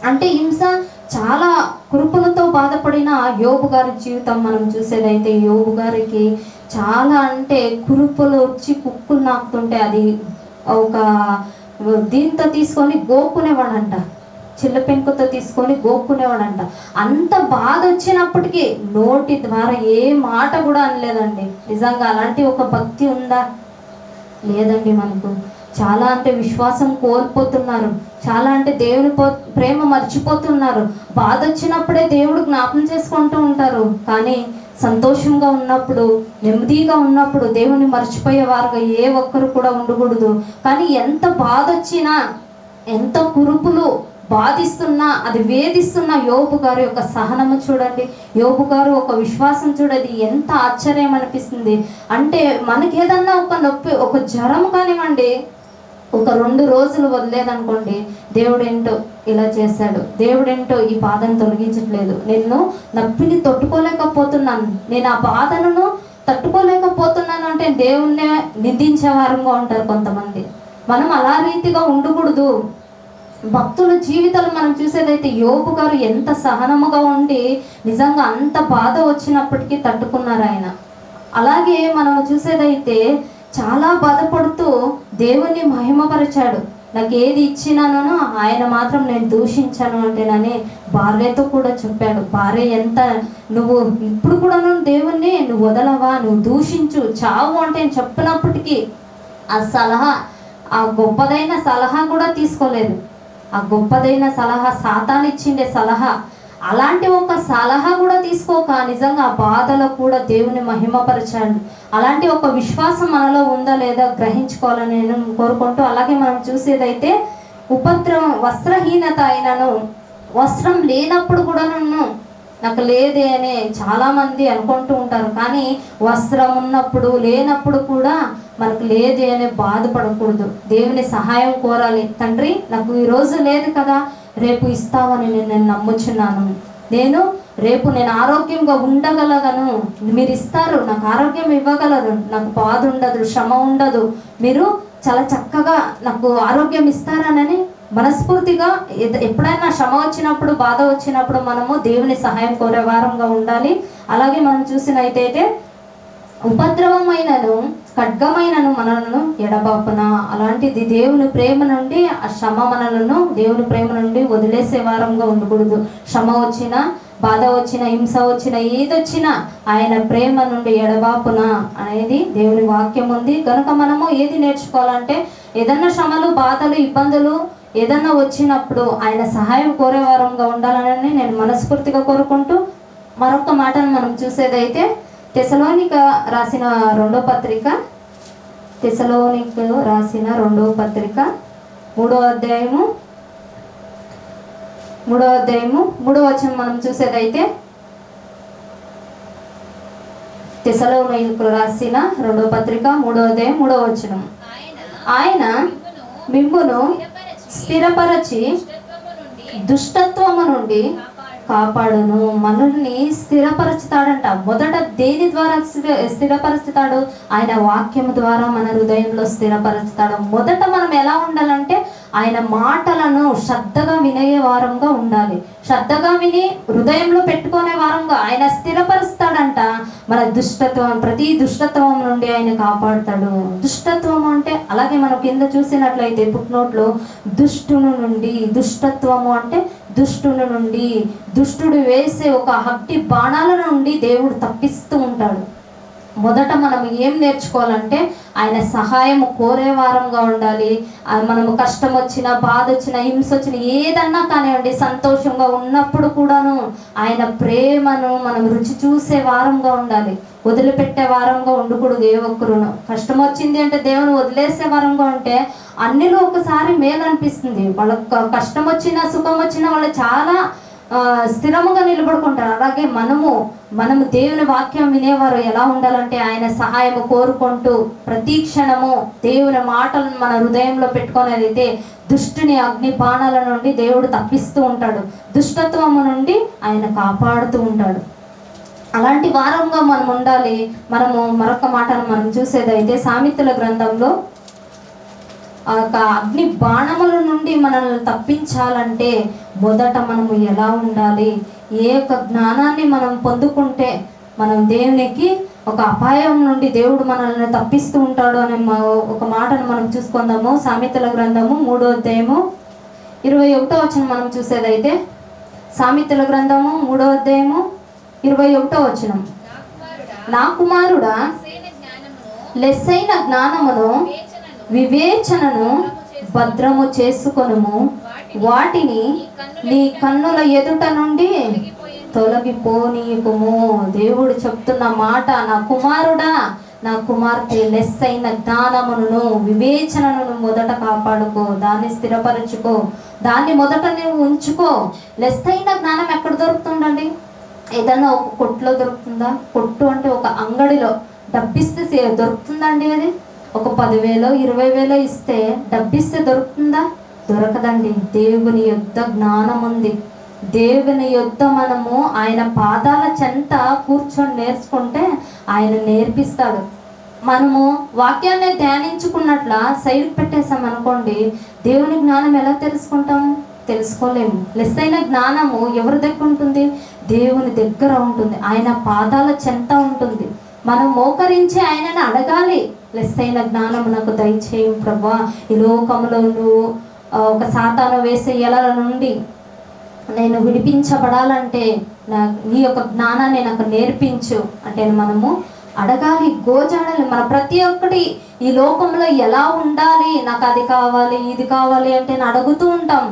అంటే హింస చాలా కురుపులతో బాధపడిన యోబు గారి జీవితం మనం చూసేదైతే, యోబు గారికి చాలా అంటే కురుపులు వచ్చి కుక్కులు నాకుతుంటే అది ఒక దీంతో తీసుకొని గోక్కునేవాడంట, చిల్ల పెంకుతో తీసుకొని గోక్కునేవాడంట. అంత బాధ వచ్చినప్పటికీ నోటి ద్వారా ఏ మాట కూడా అనలేదండి. నిజంగా అలాంటి ఒక భక్తి ఉందా? లేదండి. మనకు చాలా అంటే విశ్వాసం కోల్పోతున్నారు, చాలా అంటే దేవుని ప్రేమ మర్చిపోతున్నారు. బాధ వచ్చినప్పుడే దేవుడు జ్ఞాపకం చేసుకుంటూ ఉంటారు, కానీ సంతోషంగా ఉన్నప్పుడు, నెమ్మదిగా ఉన్నప్పుడు దేవుని మర్చిపోయేవారుగా ఏ ఒక్కరు కూడా ఉండకూడదు. కానీ ఎంత బాధ వచ్చినా, ఎంత కురుపులు బాధిస్తున్నా, అది వేధిస్తున్న యోబు గారి యొక్క సహనము చూడండి, యోబు గారు ఒక విశ్వాసం చూడండి, ఎంత ఆశ్చర్యం అనిపిస్తుంది. అంటే మనకి ఏదన్నా ఒక నొప్పి, ఒక జ్వరం కానివ్వండి, ఒక 2 రోజులు వదిలేదనుకోండి, దేవుడేంటో ఇలా చేశాడు, దేవుడేంటో ఈ బాధను తొలగించట్లేదు, నేను నొప్పిని తట్టుకోలేకపోతున్నాను, నేను ఆ బాధను తట్టుకోలేకపోతున్నాను అంటే దేవుణ్ణే నిందించే వారంగా ఉంటారు కొంతమంది. మనం అలా రీతిగా ఉండకూడదు. భక్తుల జీవితాలు మనం చూసేదైతే యోబు గారు ఎంత సహనముగా ఉండి నిజంగా అంత బాధ వచ్చినప్పటికీ తట్టుకున్నారు ఆయన. అలాగే మనం చూసేదైతే చాలా బాధపడుతూ దేవుణ్ణి మహిమపరిచాడు. నాకు ఏది ఇచ్చినానో ఆయన మాత్రం నేను దూషించాను అంటేనని భార్యతో కూడా చెప్పాడు. భార్య ఎంత నువ్వు ఇప్పుడు కూడా దేవుణ్ణి నువ్వు వదలవా, నువ్వు దూషించు, చావు అంటే చెప్పినప్పటికీ ఆ సలహా, ఆ గొప్పదైన సలహా కూడా తీసుకోలేదు. ఆ గొప్పదైన సలహా సాతాను ఇచ్చిండే సలహా, అలాంటి ఒక సలహా కూడా తీసుకోక నిజంగా ఆ బాధలో కూడా దేవుని మహిమపరిచాడు. అలాంటి ఒక విశ్వాసం మనలో ఉందా లేదా గ్రహించుకోవాలని నేను కోరుకుంటూ, అలాగే మనం చూసేదైతే ఉపద్రవం, వస్త్రహీనత అయినను, వస్త్రం లేనప్పుడు కూడా నాకు లేదే అని చాలామంది అనుకుంటూ ఉంటారు. కానీ వస్త్రం ఉన్నప్పుడు లేనప్పుడు కూడా మనకు లేదే అనే బాధపడకూడదు, దేవుని సహాయం కోరాలి. తండ్రి నాకు ఈరోజు లేదు కదా, రేపు ఇస్తావని నేను నమ్ముచున్నాను, రేపు నేను ఆరోగ్యంగా ఉండగలను, మీరు ఇస్తారు, నాకు ఆరోగ్యం ఇవ్వగలరు, నాకు బాధ ఉండదు, శ్రమ ఉండదు, మీరు చాలా చక్కగా నాకు ఆరోగ్యం ఇస్తారనని మనస్ఫూర్తిగా ఎప్పుడైనా శ్రమ వచ్చినప్పుడు, బాధ వచ్చినప్పుడు మనము దేవుని సహాయం కోరే వారంగా ఉండాలి. అలాగే మనం చూసినట్టయితే ఉపద్రవమైనను, ఖడ్గమైనను మనలను ఎడబాపున, అలాంటిది దేవుని ప్రేమ నుండి, ఆ శ్రమ మనలను దేవుని ప్రేమ నుండి వదిలేసే వారంగా ఉండకూడదు. శ్రమ వచ్చినా, బాధ వచ్చిన, హింస వచ్చిన, ఏదొచ్చినా ఆయన ప్రేమ నుండి ఎడబాపున అనేది దేవుని వాక్యం ఉంది. కనుక మనము ఏది నేర్చుకోవాలంటే, ఏదన్నా శ్రమలు, బాధలు, ఇబ్బందులు ఏదన్నా వచ్చినప్పుడు ఆయన సహాయం కోరే వారంగా ఉండాలని నేను మనస్ఫూర్తిగా కోరుకుంటూ, మరొక మాటను మనం చూసేదైతే తెసలోనిక రాసిన 2వ పత్రిక, తెసలోనిక రాసిన 2వ పత్రిక 3వ అధ్యాయము 3వ వచనం మనం చూసేదైతే, తెసలోనికకు రాసిన 2వ పత్రిక 3వ అధ్యాయం 3వ వచనం, ఆయన మిమ్మును స్థిరపరచి దుష్టత్వము నుండి కాపాడును. మనల్ని స్థిరపరుచుతాడంట. మొదట దేని ద్వారా స్థిరపరుచుతాడు? ఆయన వాక్యం ద్వారా మన హృదయంలో స్థిరపరుచుతాడు. మొదట మనం ఎలా ఉండాలంటే ఆయన మాటలను శ్రద్ధగా వినే వారంగా ఉండాలి. శ్రద్ధగా విని హృదయంలో పెట్టుకునే వారంగా ఆయన స్థిరపరుస్తాడంట. మన దుష్టత్వం, ప్రతి దుష్టత్వం నుండి ఆయన కాపాడుతాడు. దుష్టత్వం అంటే అలాగే మనం కింద చూసినట్లయితే పుట్నోట్లో దుష్టుని నుండి, దుష్టత్వము అంటే దుష్టుని నుండి, దుష్టుడు వేసే ఒక హట్టి బాణాల నుండి దేవుడు తప్పిస్తూ ఉంటాడు. మొదట మనం ఏం నేర్చుకోవాలంటే ఆయన సహాయం కోరే వారంగా ఉండాలి. మనము కష్టం వచ్చినా, బాధ వచ్చినా, హింస వచ్చినా, ఏదన్నా కానివ్వండి, సంతోషంగా ఉన్నప్పుడు కూడాను ఆయన ప్రేమను మనం రుచి చూసే వారంగా ఉండాలి. వదిలిపెట్టే వారంగా ఉండకూడదు. ఏ ఒక్కరును కష్టం వచ్చింది అంటే దేవుని వదిలేసే వారంగా ఉంటే అన్నిలో ఒకసారి మేలు అనిపిస్తుంది. వాళ్ళకి కష్టం వచ్చినా, సుఖం వచ్చినా వాళ్ళు చాలా స్థిరముగా నిలబడుకుంటారు. అలాగే మనము దేవుని వాక్యం వినేవారు ఎలా ఉండాలంటే ఆయన సహాయము కోరుకుంటూ ప్రతి క్షణము దేవుని మాటలను మన హృదయంలో పెట్టుకునేదైతే దుష్టుని అగ్ని బాణాల నుండి దేవుడు తప్పిస్తూ ఉంటాడు. దుష్టత్వము నుండి ఆయన కాపాడుతూ ఉంటాడు. అలాంటి వారంగా మనం ఉండాలి. మనము మరొక మాటను మనం చూసేదైతే సామెతల గ్రంథంలో ఆ యొక్క అగ్ని బాణముల నుండి మనల్ని తప్పించాలంటే మొదట మనము ఎలా ఉండాలి, ఏ యొక్క జ్ఞానాన్ని మనం పొందుకుంటే మనం దేవునికి ఒక అపాయం నుండి దేవుడు మనల్ని తప్పిస్తూ ఉంటాడు అనే ఒక మాటను మనం చూసుకుందాము. సామెతల గ్రంథము 3వ అధ్యాయము 21వ వచనం మనం చూసేదైతే, సామెతల గ్రంథము 3వ అధ్యాయము 21వ వచనం, నా కుమారుడా లెస్సైన జ్ఞానమును వివేచనను భద్రము చేసుకొనుము, వాటిని నీ కన్నుల ఎదుట నుండి తొలగిపోనీయకుము. దేవుడు చెప్తున్న మాట, నా కుమారుడా, నా కుమార్తె, లెస్సైన జ్ఞానమును వివేచనను మొదట కాపాడుకో, దాన్ని స్థిరపరచుకో, దాన్ని మొదట నువ్వు ఉంచుకో. లెస్సైన జ్ఞానం ఎక్కడ దొరుకుతుందండి? ఏదన్నా ఒక కొట్టులో దొరుకుతుందా? కొట్టు అంటే ఒక అంగడిలో డబ్బిస్తే దొరుకుతుందండి. అది ఒక 10,000 20,000 ఇస్తే డబ్బిస్తే దొరుకుతుందా? దొరకదండి. దేవుని యొద్ద జ్ఞానం ఉంది. దేవుని యొద్ద మనము ఆయన పాదాల చెంత కూర్చొని నేర్చుకుంటే ఆయన నేర్పిస్తాడు. మనము వాక్యాన్ని ధ్యానించుకున్నట్ల సైడ్కి పెట్టేసాం అనుకోండి, దేవుని జ్ఞానం ఎలా తెలుసుకోలేము. లెస్సైన జ్ఞానము ఎవరి దగ్గర ఉంటుంది? దేవుని దగ్గర ఉంటుంది. ఆయన పాదాల చెంత ఉంటుంది. మనం మోకరించి ఆయనను అడగాలి, లెస్సైన జ్ఞానము నాకు దయచేయం ప్రభా, ఈ లోకంలో నువ్వు ఒక సాతాను వేసే ఎలల నుండి నేను విడిపించబడాలంటే నీ యొక్క జ్ఞానాన్ని నాకు నేర్పించు అంటే మనము అడగాలి, గోజాడాలి. మన ప్రతి ఒక్కటి ఈ లోకంలో ఎలా ఉండాలి, నాకు అది కావాలి ఇది కావాలి అంటే నేను అడుగుతూ ఉంటాం.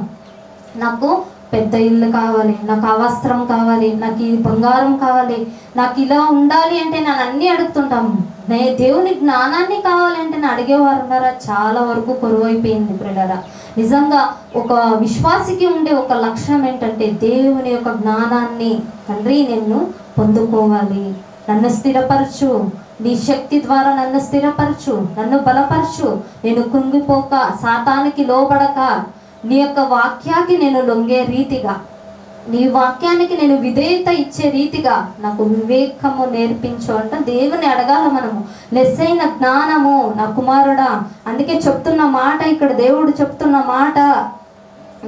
నాకు పెద్ద ఇల్లు కావాలి, నాకు ఆ వస్త్రం కావాలి, నాకు ఈ బంగారం కావాలి, నాకు ఇలా ఉండాలి అంటే నేను అన్నీ అడుగుతుంటాం. దేవుని జ్ఞానాన్ని కావాలంటే నేను అడిగేవారు ఉన్నారా? చాలా వరకు కొరువైపోయింది ప్రియులారా. నిజంగా ఒక విశ్వాసికి ఉండే ఒక లక్షణం ఏంటంటే దేవుని యొక్క జ్ఞానాన్ని, తండ్రి నిన్ను పొందుకోవాలి, నన్ను స్థిరపరచు, నీ శక్తి ద్వారా నన్ను స్థిరపరచు, నన్ను బలపరచు, నేను కుంగిపోక సాతానికి లోబడక నీ యొక్క వాక్యానికి నేను లొంగే రీతిగా, నీ వాక్యానికి నేను విధేయత ఇచ్చే రీతిగా నాకు వివేకము నేర్పించు అంట దేవుని అడగాల మనము. లెస్సైన జ్ఞానము నా కుమారుడా, అందుకే చెప్తున్న మాట ఇక్కడ దేవుడు చెప్తున్న మాట,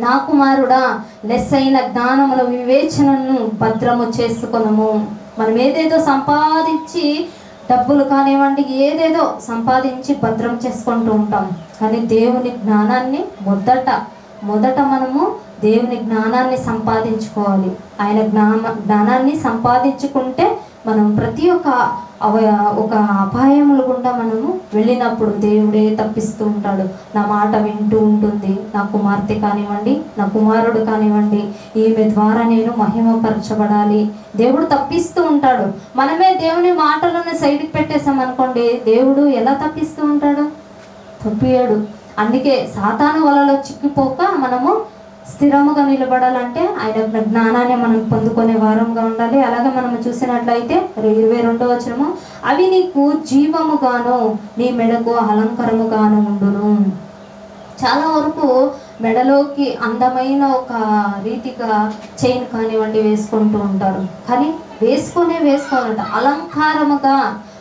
నా కుమారుడా లెస్సైన జ్ఞానమును వివేచనను భద్రము చేసుకొనుము. మనం ఏదేదో సంపాదించి డబ్బులు కానివ్వండి ఏదేదో సంపాదించి భద్రం చేసుకుంటూ ఉంటాం. కానీ దేవుని జ్ఞానాన్ని మొదట మనము దేవుని జ్ఞానాన్ని సంపాదించుకోవాలి. ఆయన జ్ఞానాన్ని సంపాదించుకుంటే మనం ప్రతి ఒక అపాయముల గుండా మనము వెళ్ళినప్పుడు దేవుడే తప్పిస్తూ ఉంటాడు. నా మాట వింటూ ఉంటుంది నా కుమార్తె కానివ్వండి, నా కుమారుడు కానివ్వండి, ఈమె ద్వారా నేను మహిమపరచబడాలి, దేవుడు తప్పిస్తూ ఉంటాడు. మనమే దేవుని మాటలను సైడ్కి పెట్టేసాం అనుకోండి, దేవుడు ఎలా తప్పిస్తూ ఉంటాడు? తప్పియాడు. అందుకే సాతాను వలలో చిక్కిపోక మనము స్థిరముగా నిలబడాలంటే ఆయన జ్ఞానాన్ని మనం పొందుకునే వారంగా ఉండాలి. అలాగే మనం చూసినట్లయితే 22వ వచనము, అవి నీకు జీవముగాను నీ మెడకు అలంకరముగాను ఉండును. చాలా వరకు మెడలోకి అందమైన ఒక రీతిగా చైన్ కానివ్వండి వేసుకుంటూ ఉంటారు. కానీ వేసుకోవాలంట అలంకారముగా,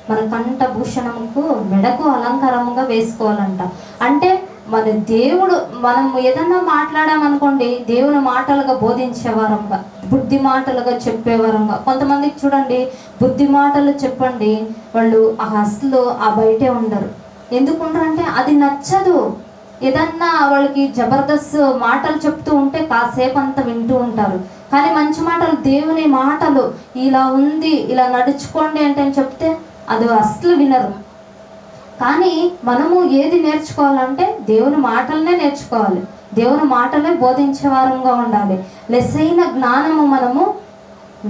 మన కంఠభూషణముకు మెడకు అలంకారముగా వేసుకోవాలంట. అంటే మన దేవుడు, మనం ఏదన్నా మాట్లాడామనుకోండి, దేవుని మాటలుగా బోధించే వారంగా, బుద్ధి మాటలుగా చెప్పేవారంగా. కొంతమందికి చూడండి, బుద్ధి మాటలు చెప్పండి, వాళ్ళు అసలు బయటే ఉండరు. ఎందుకు ఉండరు అంటే అది నచ్చదు. ఏదన్నా వాళ్ళకి జబర్దస్త్ మాటలు చెప్తూ ఉంటే కాసేపు అంతా వింటూ ఉంటారు. కానీ మంచి మాటలు, దేవుని మాటలు, ఇలా ఉంది ఇలా నడుచుకోండి అంటే చెప్తే అది అసలు వినరు. కానీ మనము ఏది నేర్చుకోవాలంటే దేవుని మాటలనే నేర్చుకోవాలి, దేవుని మాటలే బోధించే వారంగా ఉండాలి. లెస్సైన జ్ఞానము మనము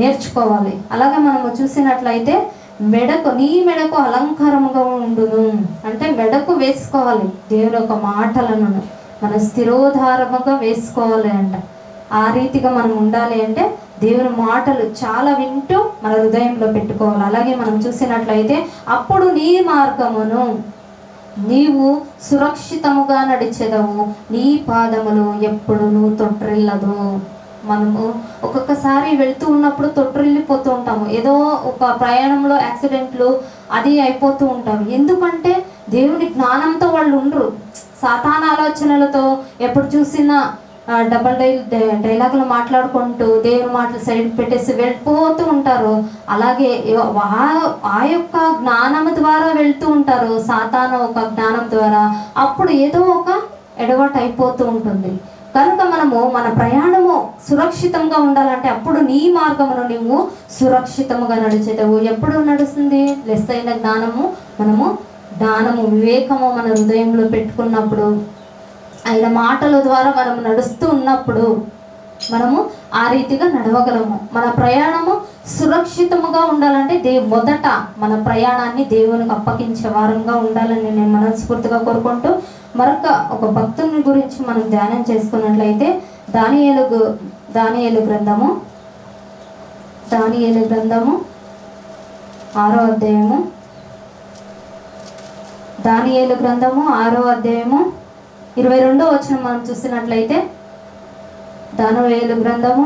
నేర్చుకోవాలి. అలాగే మనము చూసినట్లయితే నీ మెడకు అలంకారముగా ఉండును అంటే మెడకు వేసుకోవాలి దేవుని యొక్క మాటలను, మనం స్థిరోధారముగా వేసుకోవాలి అంట. ఆ రీతిగా మనం ఉండాలి అంటే దేవుని మాటలు చాలా వింటూ మన హృదయంలో పెట్టుకోవాలి. అలాగే మనం చూసినట్లయితే అప్పుడు నీ మార్గమును నీవు సురక్షితముగా నడిచెదవు, నీ పాదములు ఎప్పుడు నువ్వు తొట్టిల్లదు. మనము ఒక్కొక్కసారి వెళ్తూ ఉన్నప్పుడు తొట్టిల్లిపోతూ ఉంటాము, ఏదో ఒక ప్రయాణంలో యాక్సిడెంట్లు అది అయిపోతూ ఉంటాము. ఎందుకంటే దేవుని జ్ఞానంతో వాళ్ళు ఉండరు. సాతాన ఆలోచనలతో ఎప్పుడు చూసినా డబల్ డైలాగులు మాట్లాడుకుంటూ దేవుని మాటలు సైడ్ పెట్టేసి వెళ్ళిపోతూ ఉంటారు. అలాగే ఆ యొక్క జ్ఞానం ద్వారా వెళ్తూ ఉంటారు, సాతాన ఒక జ్ఞానం ద్వారా. అప్పుడు ఏదో ఒక ఎడవాటు అయిపోతూ ఉంటుంది. కనుక మనము మన ప్రయాణము సురక్షితంగా ఉండాలంటే అప్పుడు నీ మార్గమును నీవు సురక్షితముగా నడిచేదవు. ఎప్పుడు నడుస్తుంది? లెస్ అయిన జ్ఞానము వివేకము మన హృదయంలో పెట్టుకున్నప్పుడు, ఆయన మాటల ద్వారా మనం నడుస్తూ ఉన్నప్పుడు మనము ఆ రీతిగా నడవగలము. మన ప్రయాణము సురక్షితముగా ఉండాలంటే మొదట మన ప్రయాణాన్ని దేవునికి అప్పగించే వారంగా ఉండాలని నేను మనస్ఫూర్తిగా కోరుకుంటూ, మరొక ఒక భక్తుని గురించి మనం ధ్యానం చేసుకున్నట్లయితే దానియేలు గ్రంథము 6వ అధ్యాయము, దానియేలు గ్రంథము 6వ అధ్యాయము 22వ వచనం మనం చూసినట్లయితే, దానియేలు గ్రంథము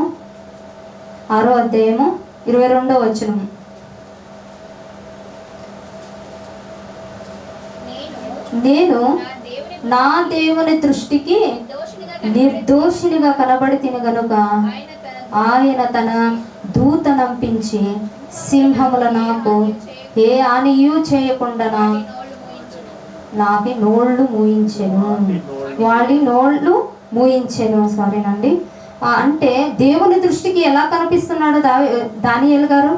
6వ అధ్యాయము 22వ వచనం. నేను నా దేవుని దృష్టికి నిర్దోషినిగా కనబడితిని గనుక ఆయన తన దూతనంపించి సింహముల నాకు ఏ హానియు చేయకుండా నాకి నోళ్ళు మూయించెను. సారీనండి. అంటే దేవుని దృష్టికి ఎలా కనిపిస్తున్నాడు దానియేలు గారు?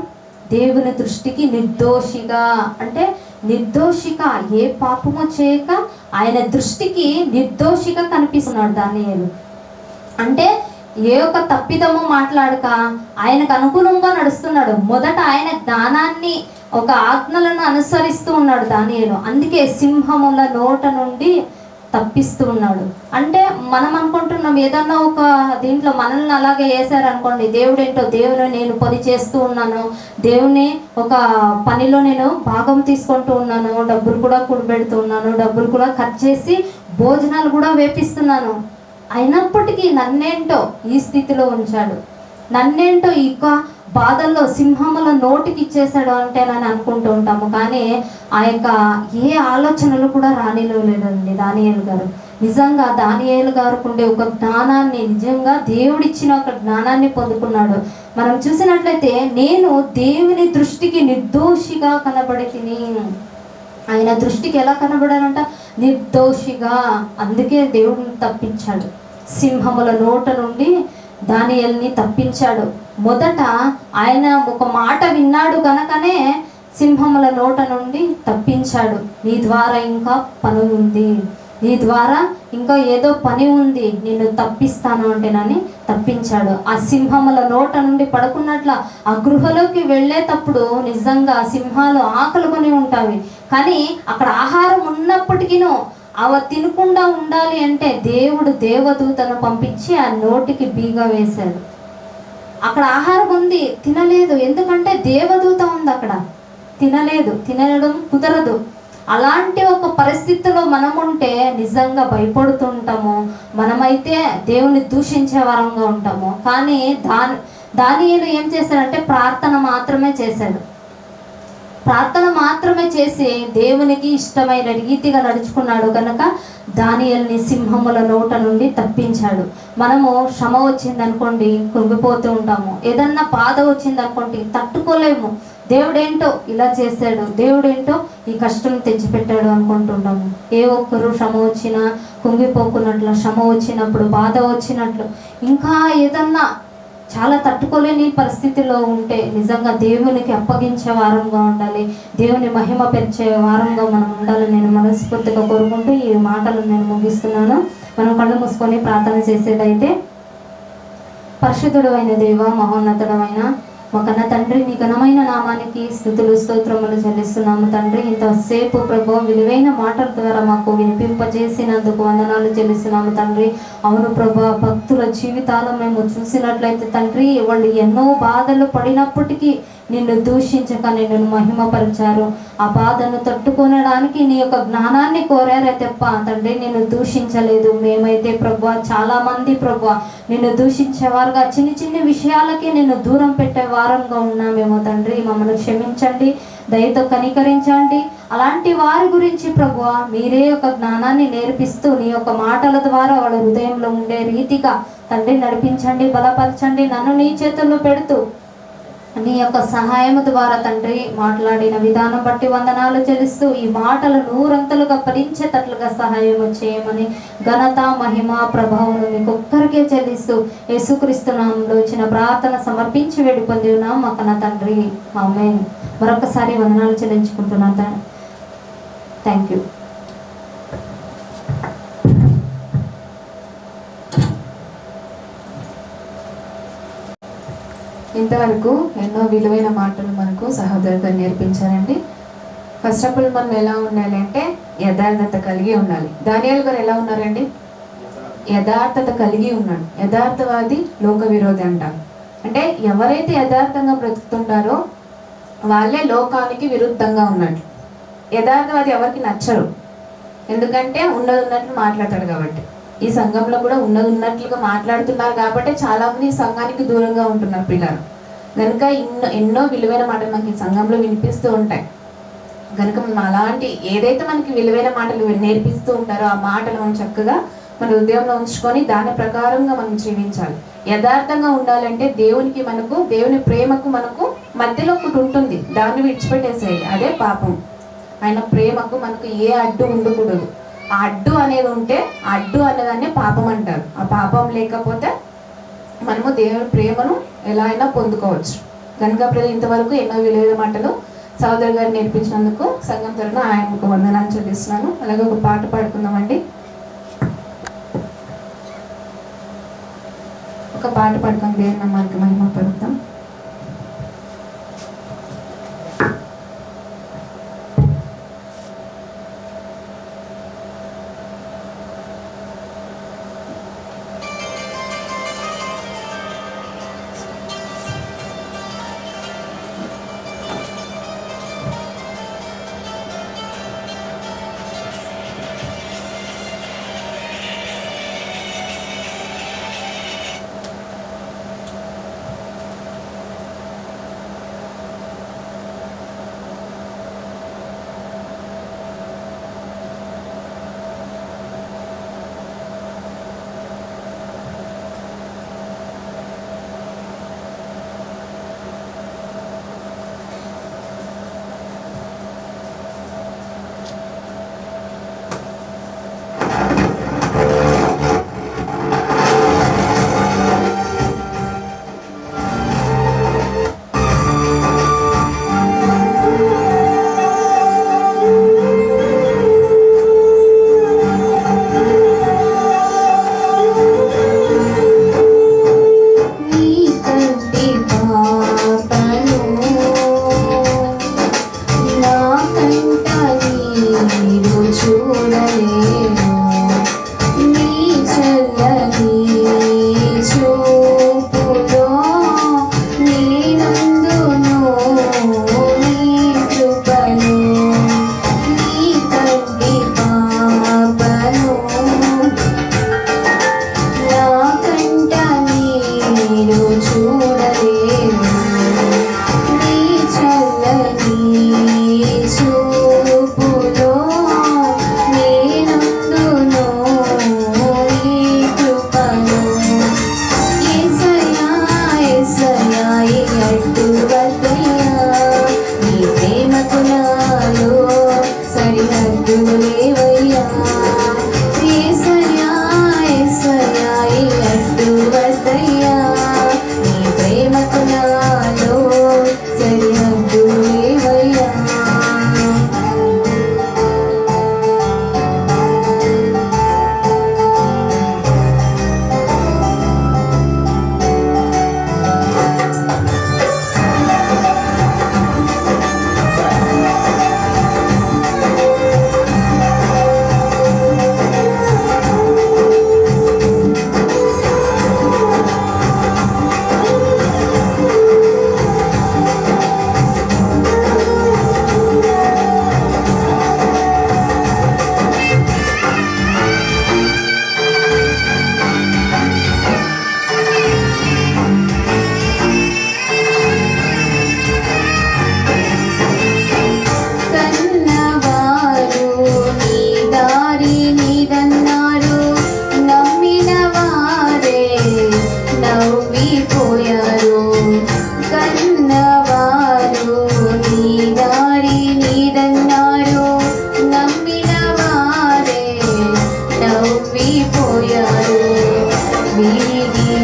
దేవుని దృష్టికి నిర్దోషిగా, అంటే నిర్దోషిగా, ఏ పాపము చేయక ఆయన దృష్టికి నిర్దోషిగా కనిపిస్తున్నాడు దానియేలు. అంటే ఏ ఒక్క తప్పిదము మాట్లాడక ఆయనకు అనుగుణంగా నడుస్తున్నాడు. మొదట ఆయన జ్ఞానాన్ని, ఒక ఆజ్ఞలను అనుసరిస్తూ ఉన్నాడు దానియేలు. అందుకే సింహముల నోట నుండి తప్పిస్తూ ఉన్నాడు. అంటే మనం అనుకుంటున్నాం ఏదన్నా ఒక దీంట్లో మనల్ని అలాగే వేసారనుకోండి, దేవుడేంటో, దేవుని నేను పని చేస్తూ ఉన్నాను, దేవుని ఒక పనిలో నేను భాగం తీసుకుంటూ ఉన్నాను, డబ్బులు కూడా కూడబెడుతూ ఉన్నాను, డబ్బులు కూడా ఖర్చు చేసి భోజనాలు కూడా వేపిస్తున్నాను, అయినప్పటికీ నన్నేంటో ఈ స్థితిలో ఉంచాడు, నన్నేంటో ఇక బాధల్లో సింహముల నోటికి ఇచ్చేసాడు అంటేనని అనుకుంటూ ఉంటాము. కానీ ఆ యొక్క ఏ ఆలోచనలు కూడా రానిలేదండి దానియేలు గారు. నిజంగా దానియేలు గారికి ఉండే ఒక జ్ఞానాన్ని, నిజంగా దేవుడిచ్చిన ఒక జ్ఞానాన్ని పొందుకున్నాడు. మనం చూసినట్లయితే నేను దేవుని దృష్టికి నిర్దోషిగా కనబడి తిని, ఆయన దృష్టికి ఎలా కనబడాలంట? నిర్దోషిగా. అందుకే దేవుడిని తప్పించాడు, సింహముల నోట నుండి దానియేలుని తప్పించాడు. మొదట ఆయన ఒక మాట విన్నాడు గనకనే సింహముల నోట నుండి తప్పించాడు. నీ ద్వారా ఇంకా పని ఉంది, నీ ద్వారా ఇంకా ఏదో పని ఉంది, నిన్ను తప్పిస్తాను అంటేనని తప్పించాడు. ఆ సింహముల నోట నుండి పడుకున్నట్ల ఆ గృహలోకి వెళ్ళేటప్పుడు నిజంగా సింహాలు ఆకలికొని ఉంటాయి, కానీ అక్కడ ఆహారం ఉన్నప్పటికీనూ అవి తినకుండా ఉండాలి అంటే దేవుడు దేవదూతను పంపించి ఆ నోటికి బీగ వేశాడు. అక్కడ ఆహారం ఉంది, తినలేదు, ఎందుకంటే దేవదూత ఉంది అక్కడ, తినలేదు, తినడం కుదరదు. అలాంటి ఒక పరిస్థితిలో మనం ఉంటే నిజంగా భయపడుతుంటాము, మనమైతే దేవుని దూషించే వారంగా ఉంటాము. కానీ దానియేలు ఏం చేశాడంటే ప్రార్థన మాత్రమే చేశాడు. ప్రార్థన మాత్రమే చేసి దేవునికి ఇష్టమైన రీతిగా నడుచుకున్నాడు కనుక దానియేలుని సింహముల నోట నుండి తప్పించాడు. మనము శ్రమ వచ్చిందనుకోండి కృంగిపోతూ ఉంటాము, ఏదన్నా బాధ వచ్చిందనుకోండి తట్టుకోలేము, దేవుడేంటో ఇలా చేశాడు, దేవుడేంటో ఈ కష్టం తెచ్చిపెట్టాడు అనుకుంటుంటాము. ఏ ఒక్కరు శ్రమ వచ్చినా కుంగిపోకున్నట్లు, శ్రమ వచ్చినప్పుడు, బాధ వచ్చినట్లు, ఇంకా ఏదన్నా చాలా తట్టుకోలేని పరిస్థితిలో ఉంటే నిజంగా దేవునికి అప్పగించే వారంగా ఉండాలి, దేవుని మహిమ పెంచే వారంగా మనం ఉండాలని నేను మనస్ఫూర్తిగా కోరుకుంటూ ఈ మాటలు నేను ముగిస్తున్నాను. మనం కళ్ళు మూసుకొని ప్రార్థన చేసేదైతే, పరిశుద్ధుడు అయిన దేవ, మహోన్నతుడు అయిన మా కన్న తండ్రి, నీ ఘనమైన నామానికి స్తుతులు స్తోత్రములు చెల్లిస్తున్నాము తండ్రి. ఇంతసేపు ప్రభు విలువైన మాటల ద్వారా మాకు వినిపింపజేసినందుకు వందనాలు చెల్లిస్తున్నాము తండ్రి. అవును ప్రభు, భక్తుల జీవితాలు మేము చూసినట్లయితే తండ్రి, వాళ్ళు ఎన్నో బాధలు పడినప్పటికీ నిన్ను దూషించక నిన్ను మహిమపరిచారు. ఆ బాధను తట్టుకొనడానికి నీ యొక్క జ్ఞానాన్ని కోరారే తప్ప తండ్రి నిన్ను దూషించలేదు. మేమైతే ప్రభువా చాలామంది ప్రభువా నిన్ను దూషించేవారుగా చిన్ని చిన్ని విషయాలకే నిన్ను దూరం పెట్టే వారంగా ఉన్నామేమో తండ్రి. మమ్మల్ని క్షమించండి, దయతో కనికరించండి. అలాంటి వారి గురించి ప్రభువా మీరే ఒక జ్ఞానాన్ని నేర్పిస్తూ నీ యొక్క మాటల ద్వారా వాళ్ళ హృదయంలో ఉండే రీతిగా తండ్రి నడిపించండి, బలపరచండి. నన్ను నీ చేతుల్లో పెడుతూ నీ యొక్క సహాయం ద్వారా తండ్రి మాట్లాడిన విధానం బట్టి వందనాలు చెల్లిస్తూ ఈ మాటలు నూరంతలుగా ఫలించేటట్లుగా సహాయం చేయమని ఘనత మహిమ ప్రభావం మీకు ఒక్కరికే చెల్లిస్తూ యేసుక్రీస్తు నామములో వచ్చిన ప్రార్థన సమర్పించి వేడుకొని ఉన్నాం మా కన్న తండ్రి, ఆమేన్. మరొకసారి వందనాలు చెల్లించుకుంటున్నాను. Thank you. ఇంతవరకు ఎన్నో విలువైన మాటలు మనకు సహోదరు గారు నేర్పించారండి. ఫస్ట్ ఆఫ్ ఆల్ మనం ఎలా ఉండాలి అంటే యథార్థత కలిగి ఉండాలి. దానియేలు గారు ఎలా ఉన్నారండి? యథార్థత కలిగి ఉన్నాడు. యథార్థవాది లోక విరోధి అంటారు. అంటే ఎవరైతే యథార్థంగా బ్రతుకుతుంటారో వాళ్ళే లోకానికి విరుద్ధంగా ఉన్నట్లు. యథార్థవాది ఎవరికి నచ్చరు, ఎందుకంటే ఉన్నది ఉన్నట్లు మాట్లాడతాడు కాబట్టి. ఈ సంఘంలో కూడా ఉన్నది ఉన్నట్లుగా మాట్లాడుతున్నారు కాబట్టి చాలామంది ఈ సంఘానికి దూరంగా ఉంటున్నారు పిల్లలు. కనుక ఎన్నో విలువైన మాటలు మనకి ఈ సంఘంలో వినిపిస్తూ ఉంటాయి. కనుక మనం అలాంటి ఏదైతే మనకి విలువైన మాటలు నేర్పిస్తూ ఉంటారో ఆ మాటలు మనం చక్కగా మన హృదయంలో ఉంచుకొని దాని ప్రకారంగా మనం జీవించాలి. యథార్థంగా ఉండాలంటే దేవుని ప్రేమకు మనకు మధ్యలో ఒకటి ఉంటుంది, దాన్ని విడిచిపెట్టేసేయాలి. అదే పాపం. ఆయన ప్రేమకు మనకు ఏ అడ్డు ఉండకూడదు. ఆ అడ్డు అనేది ఉంటే అడ్డు అనేదాన్ని పాపం అంటారు. ఆ పాపం లేకపోతే మనము దేవుని ప్రేమను ఎలా అయినా పొందుకోవచ్చు. కనుక ప్రజలు ఇంతవరకు ఎన్నో విలువైన మాటలు సహోదరు గారు నేర్పించినందుకు సంఘం తరఫున ఆయనకు వందనాలు చెల్లిస్తున్నాను. అలాగే ఒక పాట పాడుకుందామండి. ఒక పాట పాడుకుందాం, దేవుని నామానికి మహిమ పలుకుదాం.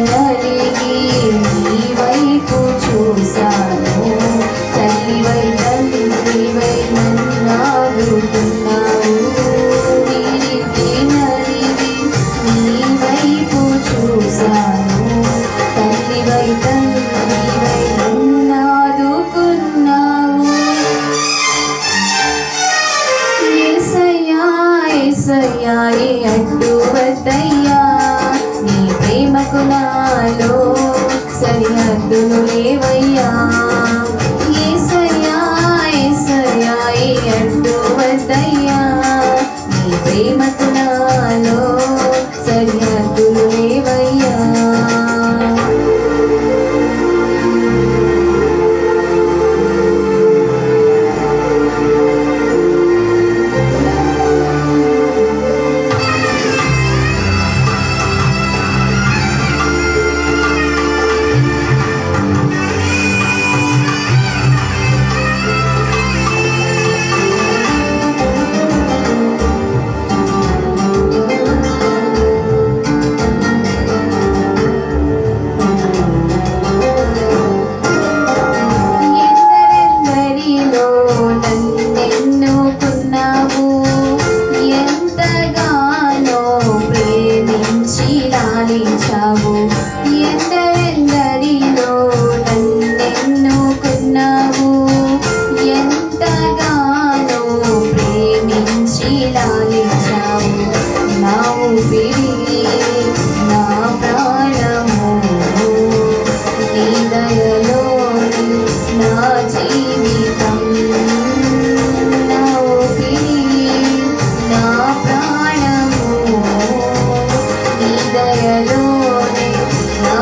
నలిగి నీ వైపు చూశాను. తల్లివై తండ్రివై నన్నాడుతున్నావు. విరిగి నలిగి నీ వైపు చూశాను. తల్లివై తండ్రివై నన్నాడుకున్నావు. యేసయ్యా యేసయ్యా ఏ అడ్డు వద్దయ్యా, నీ ప్రేమకు నాలో సరిహద్దులు లేవయ్యా. యేసయ్యా యేసయ్యా ఏ అడ్డు వద్దయ్యా, నీ ప్రేమకు నాలో సరిహద్దులు లేవయ్యా. ఎందరెందరిలో నన్నెన్నుకున్నావు, ఎంతగానో ప్రేమించి లాలించావు. ఎందరెందరిలో నన్నెన్నుకున్నావు, ఎంతగానో ప్రేమించి లాలించావు. నా ఊపిరి నా ప్రాణము నీ దయలోని నా జీవితం. నా ఊపిరి నా ప్రాణము నీ దయలోని నా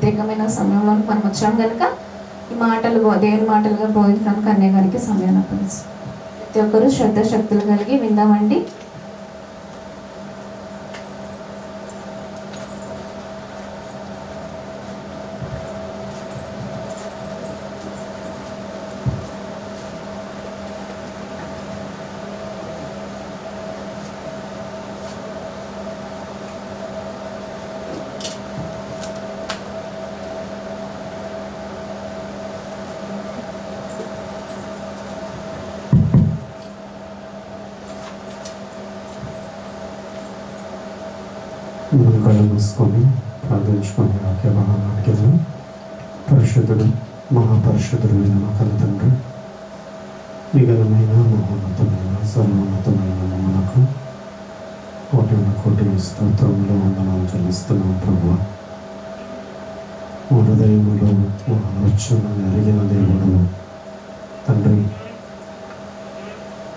ప్రత్యేకమైన సమయంలో మనం వచ్చాం కనుక ఈ మాటలు దేవుని మాటలుగా బోధించడానికి అన్నయ్య గారికి సమయాన్ని అప్పగిస్తాం. ప్రతి ఒక్కరూ శ్రద్ధ శక్తులు కలిగి విందామండి. మనం కళ్ళు మూసుకొని ప్రార్థించుకొని వాక్య భాగానికి వెళ్దాం. పరిశుద్ధుడు మహాపరిశుద్ధుడు మా కన్న తండ్రి, మీ ఘనమైన మహోన్నతమైన సర్వోన్నతమైన మనకు కోటి స్తోత్రంలో వందనాలు చెల్లిస్తున్నాం ప్రభువా. మా హృదయములో మా ఆలోచన ఎరిగిన దేవుడు తండ్రి,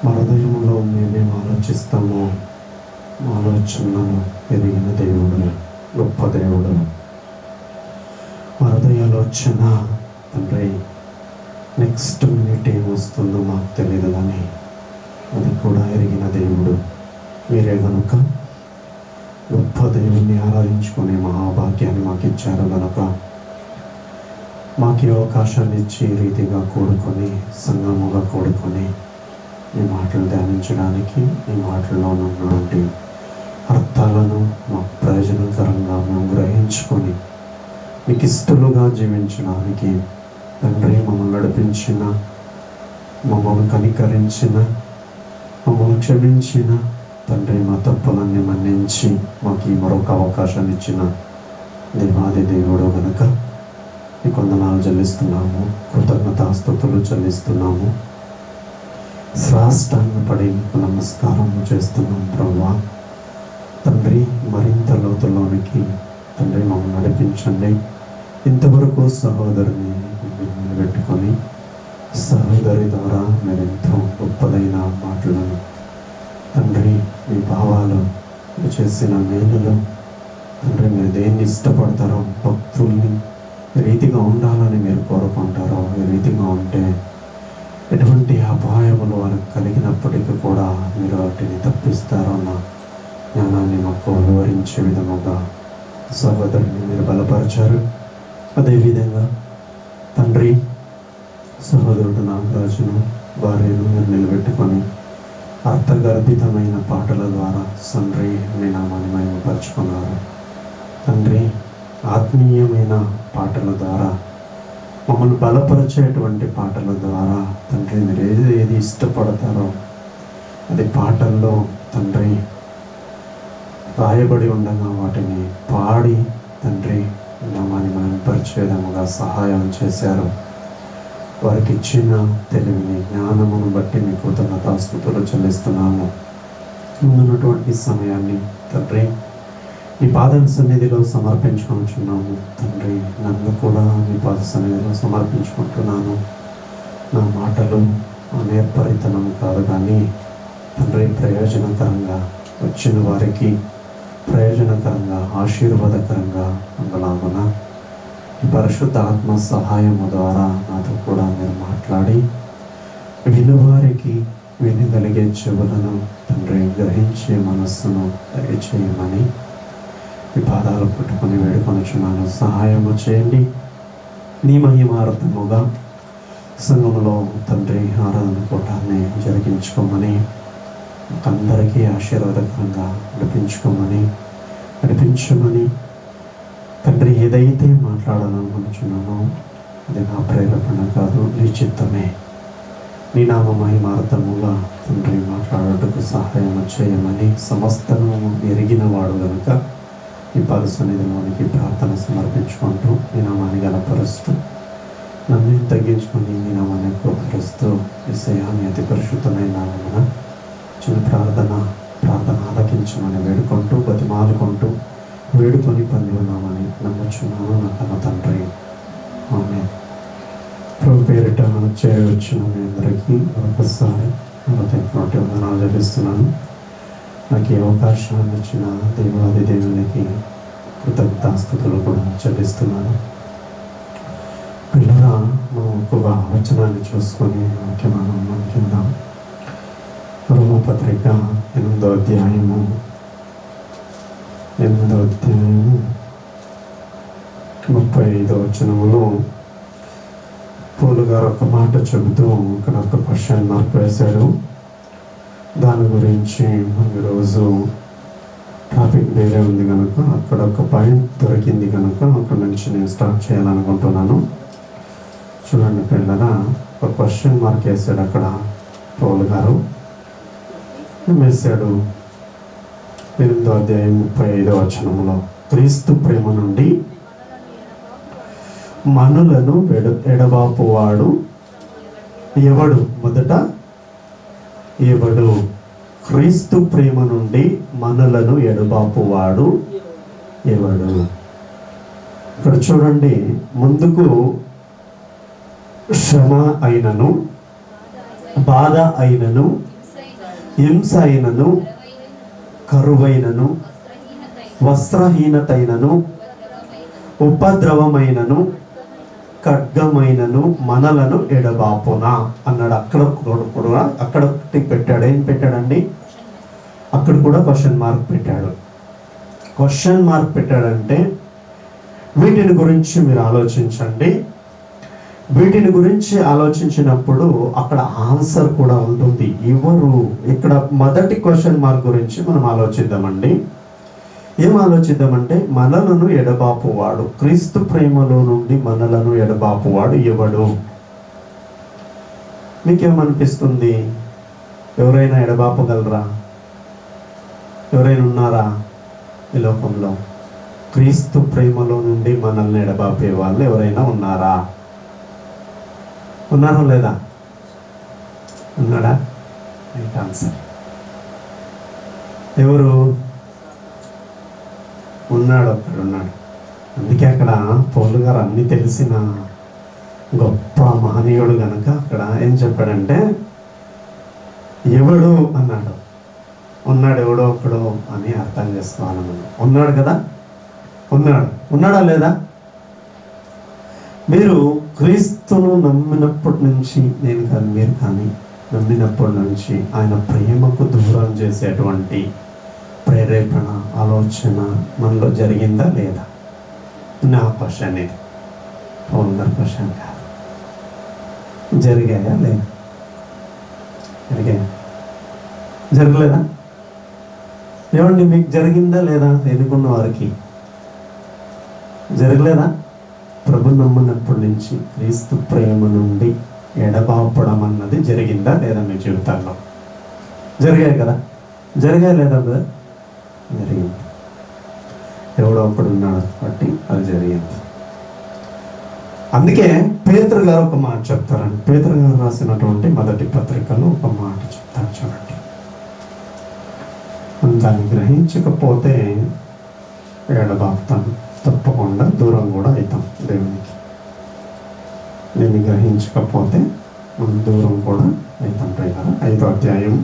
మా హృదయంలో మేమేం ఆలోచిస్తామో ఆలోచనలను ఎరిగిన దేవుడు, గొప్ప దేవుడు. మా హృదయాలోచన తండ్రి నెక్స్ట్ మినిట్ ఏమొస్తుందో మాకు తెలియదు, కానీ అది కూడా ఎరిగిన దేవుడు మీరే కనుక గొప్ప దేవుణ్ణి ఆరాధించుకునే మహాభాగ్యాన్ని మాకు ఇచ్చారు కనుక మాకు ఈ అవకాశాన్ని ఇచ్చి ఈ రీతిగా కూడుకొని సంగముగా కూడుకొని ఈ మాటలు ధ్యానించడానికి, ఈ మాటల్లో ఉన్నటువంటి అర్థాలను మాకు ప్రయోజనకరంగా మేము గ్రహించుకొని మీకు ఇష్టలుగా జీవించడానికి తండ్రి మమ్మల్ని నడిపించిన, మమ్మల్ని కనికరించిన, మమ్మల్ని క్షమించిన తండ్రి, మా తప్పులన్నీ మన్నించి మాకు ఈ మరొక అవకాశాన్ని ఇచ్చిన దేవాది దేవుడు కనుక నీకు వందనాలు చెల్లిస్తున్నాము, కృతజ్ఞతాస్తుతులు చెల్లిస్తున్నాము, సాష్టాంగ పడి నీకు నమస్కారం చేస్తున్నాం ప్రభువా. తండ్రి మరింత లోతులోనికి తండ్రి మమ్మల్ని నడిపించండి. ఇంతవరకు సహోదరిని నిలబెట్టుకొని సహోదరి ద్వారా మీరు ఎంతో గొప్పదైన మాటలను తండ్రి, మీ భావాలు చేసిన మేలులు తండ్రి, మీరు దేన్ని ఇష్టపడతారో, భక్తుల్ని ఏ రీతిగా ఉండాలని మీరు కోరుకుంటారో, ఏ రీతిగా ఉంటే ఎటువంటి అపాయములు వారికి కలిగినప్పటికీ కూడా మీరు వాటిని తప్పిస్తారో అన్న జ్ఞానాన్ని మాకు వివరించే విధముగా సహోదరుని మీరు బలపరిచారు. అదేవిధంగా తండ్రి సహోదరుడు నాగరాజును భార్యను మీరు నిలబెట్టుకొని అర్థగర్భితమైన పాటల ద్వారా తండ్రి మీ నామాన్ని మహిమపరుచుకున్నారు. తండ్రి ఆత్మీయమైన పాటల ద్వారా, మమ్మల్ని బలపరిచేటువంటి పాటల ద్వారా తండ్రి మీరు ఏది ఇష్టపడతారో అది పాటల్లో తండ్రి రాయబడి ఉండగా వాటిని పాడి తండ్రి నామాన్ని మహిమపరిచే విధముగా సహాయం చేశారు. వారికి ఇచ్చిన తెలివిని, జ్ఞానమును బట్టి మీ కృతజ్ఞతాస్తుతులు చెల్లిస్తున్నాము. ముందున్నటువంటి సమయాన్ని తండ్రి మీ పాద సన్నిధిలో సమర్పించుకుంటున్నాము. తండ్రి నన్ను కూడా మీ పాద సన్నిధిలో సమర్పించుకుంటున్నాను. నా మాటలు నేర్పరితనం కాదు, కానీ తండ్రి ప్రయోజనకరంగా వచ్చిన వారికి ప్రయోజనకరంగా ఆశీర్వాదకరంగా ఉండలాగున ఈ పరిశుద్ధ ఆత్మ సహాయము ద్వారా నాతో కూడా మీరు మాట్లాడి వినువారికి వినగలిగే చెవులను తండ్రి గ్రహించే మనస్సును దయచేయమని ఈ పాదాలు పట్టుకొని వేడుకొనుచున్నాను. సహాయము చేయండి. నీ మహిమార్థముగా సంఘములో తండ్రి ఆరాధన కూటాన్ని జరిగించుకోమని, అందరికీ ఆశీర్వాదకరంగా నడిపించమని తండ్రి ఏదైతే మాట్లాడాలనుకుంటున్నానో అది నా ప్రేరేపణ కాదు, నీ చిత్తమే. నీ నామ మహిమార్థముగా తండ్రి మాట్లాడటకు సహాయం చేయమని సమస్తము ఎరిగిన వాడు కనుక ఈ పాద సన్నిధిలోనికి ప్రార్థన సమర్పించుకుంటూ నీ నామాన్ని గణపరుస్తూ నన్ను తగ్గించుకొని నీ నామాన్ని ఎక్కువపరుస్తూ యేసయ్యాని అతి పరిశుద్ధమైన నామమున చిన్న ప్రార్థన ఆలకించమని వేడుకుంటూ బతిమాలుకుంటూ వేడుకొని పొంది ఉన్నామని నమ్ముచున్నాను నా కన్న తండ్రి. ఆమేన్. ప్రభు పేరిట చేరవచ్చిన మీ అందరికీ ఒకసారి హృదయపూర్వక వందనాలు చెల్లిస్తున్నాను. నాకు ఈ అవకాశాన్ని ఇచ్చిన దేవాది దేవునికి కృతజ్ఞతాస్తుతులు కూడా చెల్లిస్తున్నాను. మనం ఒక్కొక్క వచనాన్ని చూసుకొని మనం కిందాం. రోమపత్రిక 8వ అధ్యాయము 35వ వచనములో పౌలు గారు ఒక మాట చెబుతూ ఇక్కడ ఒక క్వశ్చన్ మార్క్ వేశాడు. దాని గురించి ఈరోజు ట్రాఫిక్ వేరే ఉంది కనుక అక్కడ ఒక పాయింట్ దొరికింది కనుక అక్కడ నుంచి నేను స్టార్ట్ చేయాలనుకుంటున్నాను. చూడండి పిల్లరా, ఒక క్వశ్చన్ మార్క్ వేసాడు అక్కడ పౌలు గారు. వేశాడు 8వ అధ్యాయం 35వ వచనంలో, క్రీస్తు ప్రేమ నుండి మనులను ఎడబాపువాడు ఎవడు? మొదట ఎవడు? క్రీస్తు ప్రేమ నుండి మనులను ఎడబాపువాడు ఎవడు? ఇక్కడ చూడండి, ముందుకు శ్రమ అయినను, బాధ అయినను, హింస అయినను, కరువైనను, వస్త్రహీనతైనను, ఉపద్రవమైనను, ఖడ్గమైనను మనలను ఎడబాపునా అన్నాడు. అక్కడ పెట్టాడు. ఏం పెట్టాడండి? అక్కడ కూడా క్వశ్చన్ మార్క్ పెట్టాడు. క్వశ్చన్ మార్క్ పెట్టాడంటే వీటిని గురించి మీరు ఆలోచించండి. వీటిని గురించి ఆలోచించినప్పుడు అక్కడ ఆన్సర్ కూడా ఉంటుంది. ఎవరు? ఇక్కడ మొదటి క్వశ్చన్ మార్క్ గురించి మనం ఆలోచిద్దామండి. ఏం ఆలోచిద్దామంటే, మనలను ఎడబాపువాడు, క్రీస్తు ప్రేమలో నుండి మనలను ఎడబాపువాడు ఎవడు? మీకేమనిపిస్తుంది? ఎవరైనా ఎడబాపగలరా? ఎవరైనా ఉన్నారా ఈ లోకంలో? క్రీస్తు ప్రేమలో నుండి మనల్ని ఎడబాపే వాళ్ళు ఎవరైనా ఉన్నారా? ఉన్నారా లేదా? ఉన్నాడా? Right answer. ఎవరు? ఉన్నాడు, ఒక్కడున్నాడు. అందుకే అక్కడ పౌలు గారు అన్ని తెలిసిన గొప్ప మహనీయుడు కనుక అక్కడ ఏం చెప్పాడంటే, ఎవడు అన్నాడు. ఉన్నాడు, ఎవడో ఒక్కడు అని అర్థం చేసుకోవాలి మనం. ఉన్నాడు కదా, ఉన్నాడు. ఉన్నాడా లేదా? మీరు క్రీస్తును నమ్మినప్పటి నుంచి, నేను కానీ మీరు కానీ నమ్మినప్పటి నుంచి ఆయన ప్రేమకు దూరం చేసేటువంటి ప్రేరేపణ, ఆలోచన మనలో జరిగిందా లేదా? నా క్వశ్చన్ ఇది, పౌలు గారి క్వశ్చన్ కాదు. జరిగాయా లేదా? జరిగాయా? జరగలేదా? ఏమండి, మీకు జరిగిందా లేదా? ఎన్నుకున్న వారికి జరగలేదా? ప్రభు నమ్మినప్పటి నుంచి క్రీస్తు ప్రేమ నుండి ఎడబాపడం అన్నది జరిగిందా లేదా మీ జీవితాల్లో? జరిగాయి కదా? జరిగాయి లేదా? జరిగింది. ఎవడో ఒకడు ఉన్నాడు కాబట్టి అది జరిగింది. అందుకే పేతురు గారు ఒక మాట చెప్తారండి. పేతురు గారు రాసినటువంటి మొదటి పత్రికలో ఒక మాట చెప్తారు, చూడండి. దాన్ని గ్రహించకపోతే ఎడబాపుతాం, తప్పకుండా దూరం కూడా అవుతాం దేవునికి. దీన్ని గ్రహించకపోతే మనం దూరం కూడా అవుతాం. 5వ అధ్యాయం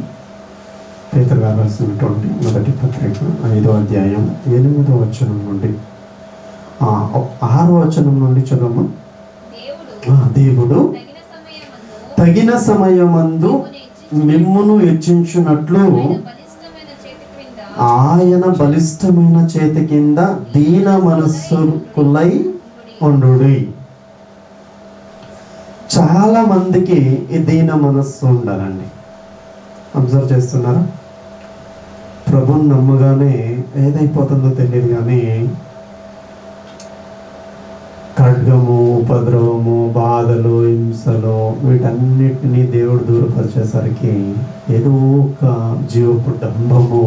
పేతురు గారు రాసినటువంటి మొదటి పత్రిక 5వ అధ్యాయం 8వ వచనం నుండి 6వ వచనం నుండి చదవము. దేవుడు తగిన సమయమందు మిమ్మును హెచ్చించున్నట్లు ఆయన బలిష్టమైన చేతి కింద దీన మనస్సుకులై ఉండు. చాలా మందికి ఈ దీన మనస్సు ఉండాలండి. అబ్జర్వ్ చేస్తున్నారా? ప్రభుని నమ్మగానే ఏదైపోతుందో తెలియదు కానీ ఖడ్గము, ఉపద్రవము, బాధలు, హింసలు వీటన్నిటినీ దేవుడు దూరపరిచేసరికి ఏదో ఒక జీవపు డంబము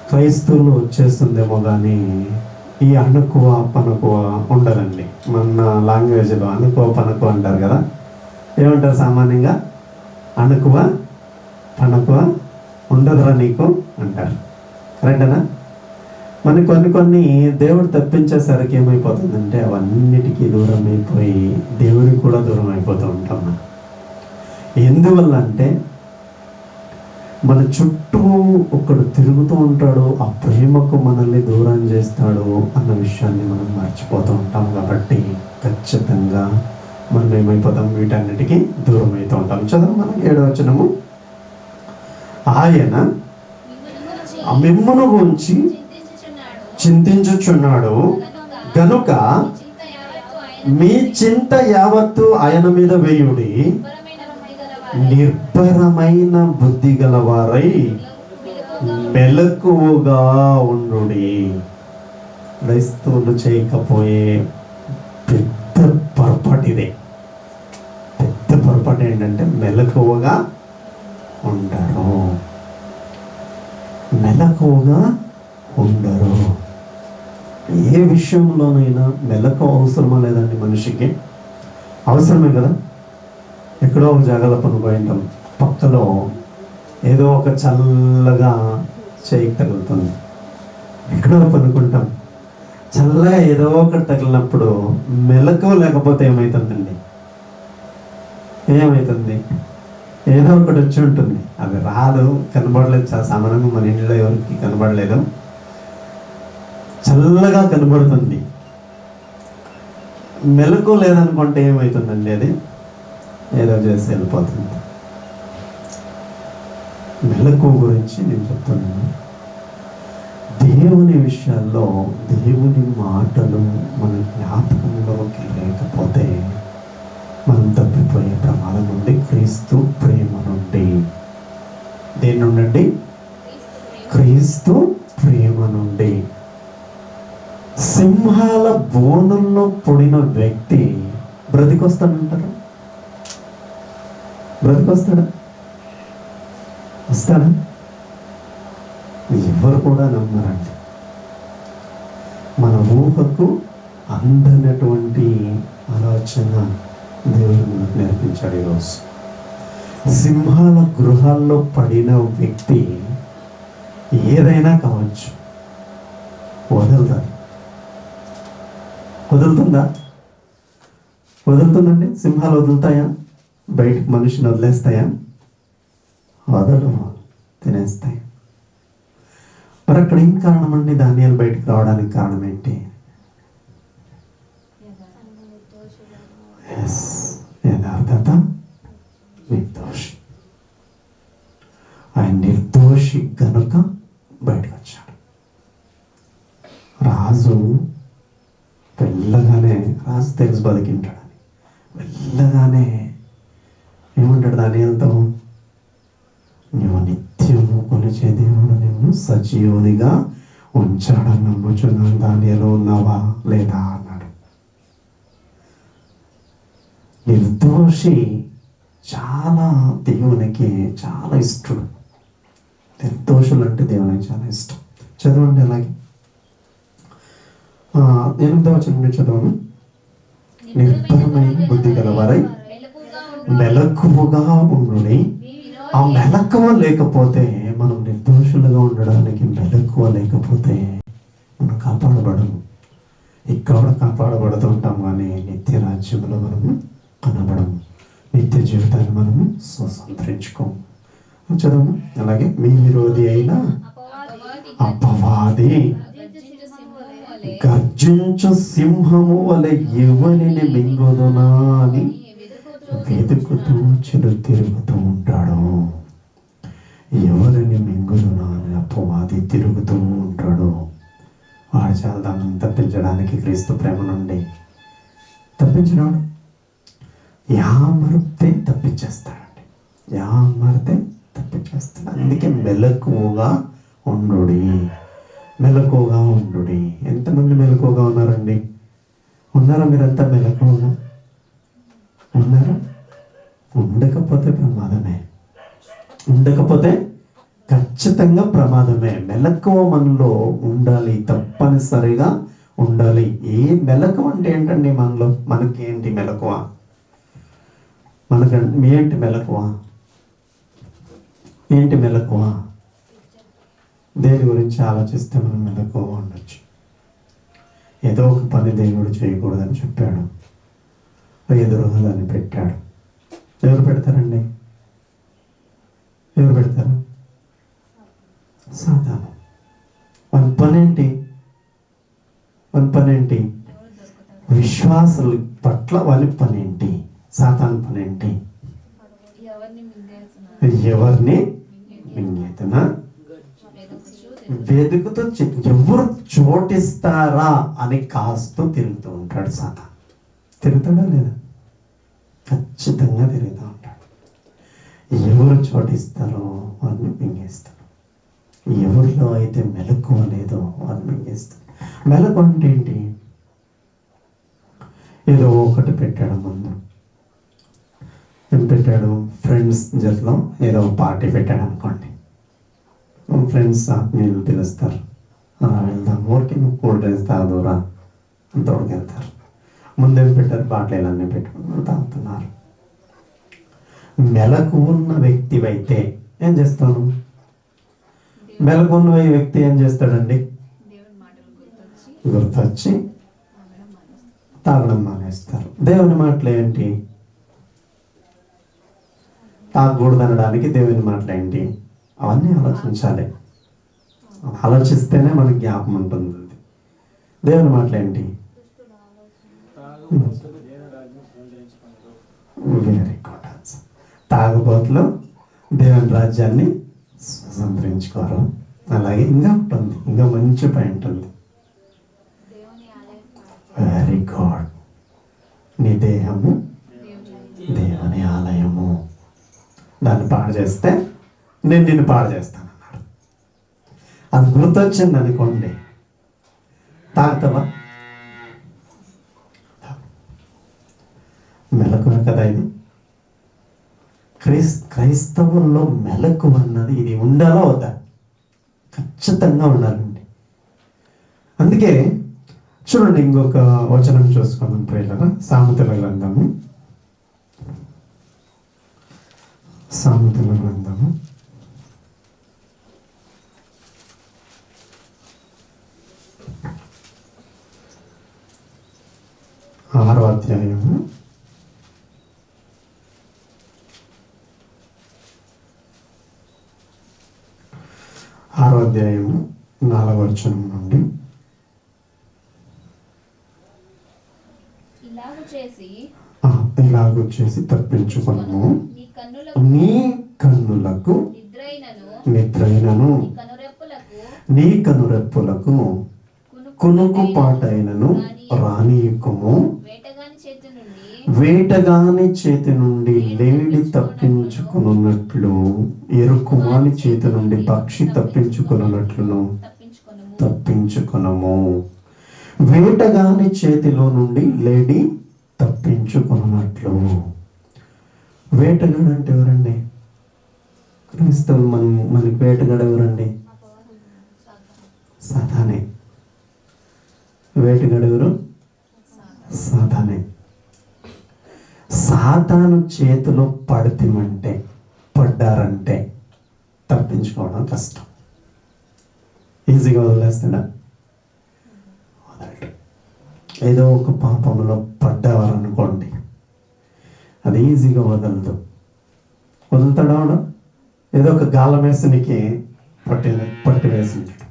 క్రైస్తవులు వచ్చేస్తుందేమో కానీ ఈ అణకువ పనకువ ఉండదండి. మన లాంగ్వేజ్లో అణకువ పనకువ అంటారు కదా. ఏమంటారు సామాన్యంగా? అణకువ పనకువ ఉండదురా నీకు అంటారు. కరెక్టేనా? మన కొన్ని దేవుడు తప్పించేసరికి ఏమైపోతుందంటే అవన్నిటికీ దూరం అయిపోయి దేవుడికి కూడా దూరం అయిపోతూ ఉంటాం మనం. ఎందువల్ల అంటే మన చుట్టూ ఒకడు తిరుగుతూ ఉంటాడు, ఆ ప్రేమకు మనల్ని దూరం చేస్తాడు అన్న విషయాన్ని మనం మర్చిపోతూ ఉంటాం. కాబట్టి ఖచ్చితంగా మనం ఏమైపోతాం, వీటన్నిటికీ దూరం అవుతూ ఉంటాం. చదువు మనం 7వ వచనము. ఆయన మిమ్మును గురించి చింతించుచున్నాడు గనుక మీ చింత యావత్తు ఆయన మీద వేయుడి, నిర్భరమైన బుద్ధి గలవారై మెలకువగా ఉండుడి. క్రైస్తవులు చేయకపోయే పెద్ద పొరపాటు ఇదే. పెద్ద పొరపాటు ఏంటంటే మెలకువగా ఉండరు. మెలకువగా ఉండరు. ఏ విషయంలోనైనా మెలకు అవసరమా లేదండి? మనిషికి అవసరమే కదా. ఎక్కడో ఒక జాగాలో పనుకొని ఉంటాం, పక్కలో ఏదో ఒక చల్లగా చేయి తగులుతుంది. ఎక్కడో పనుకుంటాం, చల్లగా ఏదో ఒకటి తగిలినప్పుడు మెలకు లేకపోతే ఏమవుతుందండి? ఏమవుతుంది? ఏదో ఒకటి వచ్చి ఉంటుంది. అది రాదు, కనబడలేదు. చాలా సామాన్యంగా మన ఇంట్లో ఎవరికి కనబడలేదు, చల్లగా కనబడుతుంది. మెలకు లేదనుకుంటే ఏమవుతుందండి? అది ఏదో చేసి వెళ్ళిపోతుంది. మెలకు గురించి నేను చెప్తున్నాను. దేవుని విషయాల్లో దేవుని మాటలు మన జ్ఞాపకంలోకి లేకపోతే మనం తప్పిపోయే ప్రమాదం ఉంది. క్రీస్తు ప్రేమ నుండి. దేని నుండి? క్రీస్తు ప్రేమ నుండి. సింహాల బోనుల్లో పొడిన వ్యక్తి బ్రతికొస్తాడంటారా? బ్రతికొస్తాడా? వస్తాడా? ఎవరు కూడా నమ్మరండి. మన ఊహకు అందనటువంటి ఆలోచన దేవుడు మనకు నేర్పించాడు. ఈరోజు సింహాల గృహాల్లో పడిన వ్యక్తి ఏదైనా కావచ్చు, వదులుతాడు. వదులుతుందా? వదులుతుందండి? సింహాలు వదులుతాయా? బయటకు మనిషిని వదిలేస్తాయా? వదలు, తినేస్తాయి. మరి అక్కడ ఏం కారణం అండి? దానియాలు బయటకు రావడానికి కారణం ఏంటి? యథార్థత, నిర్దోషి. ఆయన నిర్దోషి గనుక బయటకు వచ్చాడు. రాజు వెళ్ళగానే, రాజు తెలుసు బతికింటాడని, వెళ్ళగానే ఏమంటాడు దానియాలతో? నువ్వు నిత్యము కొలిచే దేవుడు నిన్ను సజీవునిగా ఉంచాడని నమ్ముచున్నాను. దానిలో ఉన్నావా లేదా అన్నాడు. నిర్దోషి చాలా దేవునికి చాలా ఇష్టడు. నిర్దోషులు అంటే దేవునికి చాలా ఇష్టం. చదవండి అలాగే 8వ వచనం చదవను. నిర్భరమైన బుద్ధి గలవారై మెలకువగా ఉండుడి. ఆ మెలకువ లేకపోతే, మనం నిర్దోషులుగా ఉండడానికి మెలకువ లేకపోతే మనం కాపాడబడము. ఇక్కడ కాపాడబడుతూ ఉంటాం కానీ నిత్య రాజ్యంలో మనము కనబడము. నిత్య జీవితాన్ని మనము స్వతంత్రించుకోము. చదవము అలాగే. మీ విరోధి అయిన అపవాది గర్జించు సింహము వలె ఎవరిని మింగుదునా అని వెతుకుతూ తిరుగుతూ ఉంటాడు. ఎవరిని మింగుదునా అని అపవాది తిరుగుతూ ఉంటాడు. వాడు చాలా దాన్ని తప్పించడానికి క్రీస్తు ప్రేమ నుండి తప్పించినాడు. యామరితే తప్పించేస్తాడండి. యామరితే తప్పించేస్తాడు. అందుకే మెలకువగా ఉండుడి, మెలకువగా ఉండుడి. ఎంతమంది మెలకువగా ఉన్నారండి? ఉన్నారా? మీరంతా మెలకువగా ఉన్నారా? ఉండకపోతే ప్రమాదమే. ఉండకపోతే ఖచ్చితంగా ప్రమాదమే. మెలకువ మనలో ఉండాలి, తప్పనిసరిగా ఉండాలి. ఏ మెలకువ అంటే ఏంటండి? మనలో మనకి ఏంటి మెలకువ? మీ ఏంటి మెలకువ? ఏంటి మెలకువ? దేని గురించి ఆలోచిస్తే మనం మెలకువగా ఉండొచ్చు. ఏదో ఒక పని దేవుడు చేయకూడదని చెప్పాడు, ఎదురుగా దాన్ని పెట్టాడు. ఎవరు పెడతారండి? ఎవరు పెడతారు? సాతాను. మన పనేంటి? విశ్వాసుల పట్ల వాని పని ఏంటి? సాతాను పని ఏంటి? ఎవరిని మింగేతున్నా వెతుకుతూ ఎవరు చోటిస్తారా అని కాస్తూ తిరుగుతూ ఉంటాడు సాతాను. తిరుగుతాడా లేదా? ఖచ్చితంగా తిరుగుతూ ఉంటాడు. ఎవరు చోటిస్తారో వారిని మింగేస్తారు. ఎవరిలో అయితే మెలకువ లేదో వారిని మింగేస్తారు. మెలకు అంటే ఏంటి? ఏదో ఒకటి పెట్టాడు ముందు. ఏం పెట్టాడు? ఫ్రెండ్స్ జట్లో ఏదో పార్టీ పెట్టాడు అనుకోండి. ఫ్రెండ్స్ ఆత్మీయులు పిలుస్తారు, అలా వెళ్దాం, ఊరికి నువ్వు కూల్ డ్రింక్స్ తాగుదురా అంతవరకు వెళ్తారు. ముందేం పెట్టారు? బాటిలన్నీ పెట్టుకుని తాగుతున్నారు. మెలకు ఉన్న వ్యక్తి అయితే ఏం చేస్తాను? మెలకు ఉన్న వ్యక్తి ఏం చేస్తాడండి? గుర్తొచ్చి తాగడం మానేస్తారు. దేవుని మాటలు ఏంటి? తాగకూడదు అనడానికి దేవుని మాటలు ఏంటి? అవన్నీ ఆలోచించాలి. ఆలోచిస్తేనే మనకి జ్ఞాపకం ఉంటుంది. దేవుని మాటలు ఏంటి? Very good answer. తాగుబోతులు దేవుని రాజ్యాన్ని స్వతంత్రించుకోరు. అలాగే ఇంకా ఉంటుంది, ఇంకా మంచి పాయింట్ ఉంది. Very good. నీ దేహము దేవుని ఆలయము. దాన్ని పాడు చేస్తే నేను నిన్ను పాడు చేస్తాను అన్నాడు. అది గుర్తొచ్చింది అనుకోండి, తాగుతావా? మెలకువ కదా ఇది. క్రైస్తవుల్లో మెలకువ అన్నది ఇది ఉండాలా వద్దా? ఖచ్చితంగా ఉండాలండి. అందుకే చూడండి, ఇంకొక వచనం చూసుకుందాం ప్రియులారా. సామెతల గ్రంథము 6వ అధ్యాయము 4వ వచనం నుండి ఇలాగూ చేసి తప్పించుకొను. నీ కన్నులకు నిద్రైనను నీ కనురెప్పులకు కునుకు పాటైనను రానీయకుము. వేటగాని చేతి నుండి లేడి తప్పించుకున్నట్లు, ఎరుకువాని చేతి నుండి పక్షి తప్పించుకున్నట్లును తప్పించుకునము. వేటగాని చేతిలో నుండి లేడి తప్పించుకున్నట్లు. వేటగాడు అంటే ఎవరండి? క్రైస్తవులు. మనకి వేటగాడు ఎవరండి? సాతానే. వేటగాడు ఎవరు? సాతానే. సాతాను చేతిలో పడ్డారంటే తప్పించుకోవడం కష్టం. ఈజీగా వదిలేస్తాడా? వదలడు. ఏదో ఒక పాపంలో పడ్డవారనుకోండి, అది ఈజీగా వదలదు. వదులుతాడా? ఏదో ఒక గాలం వేసునికి పట్టి వేసింటాడు.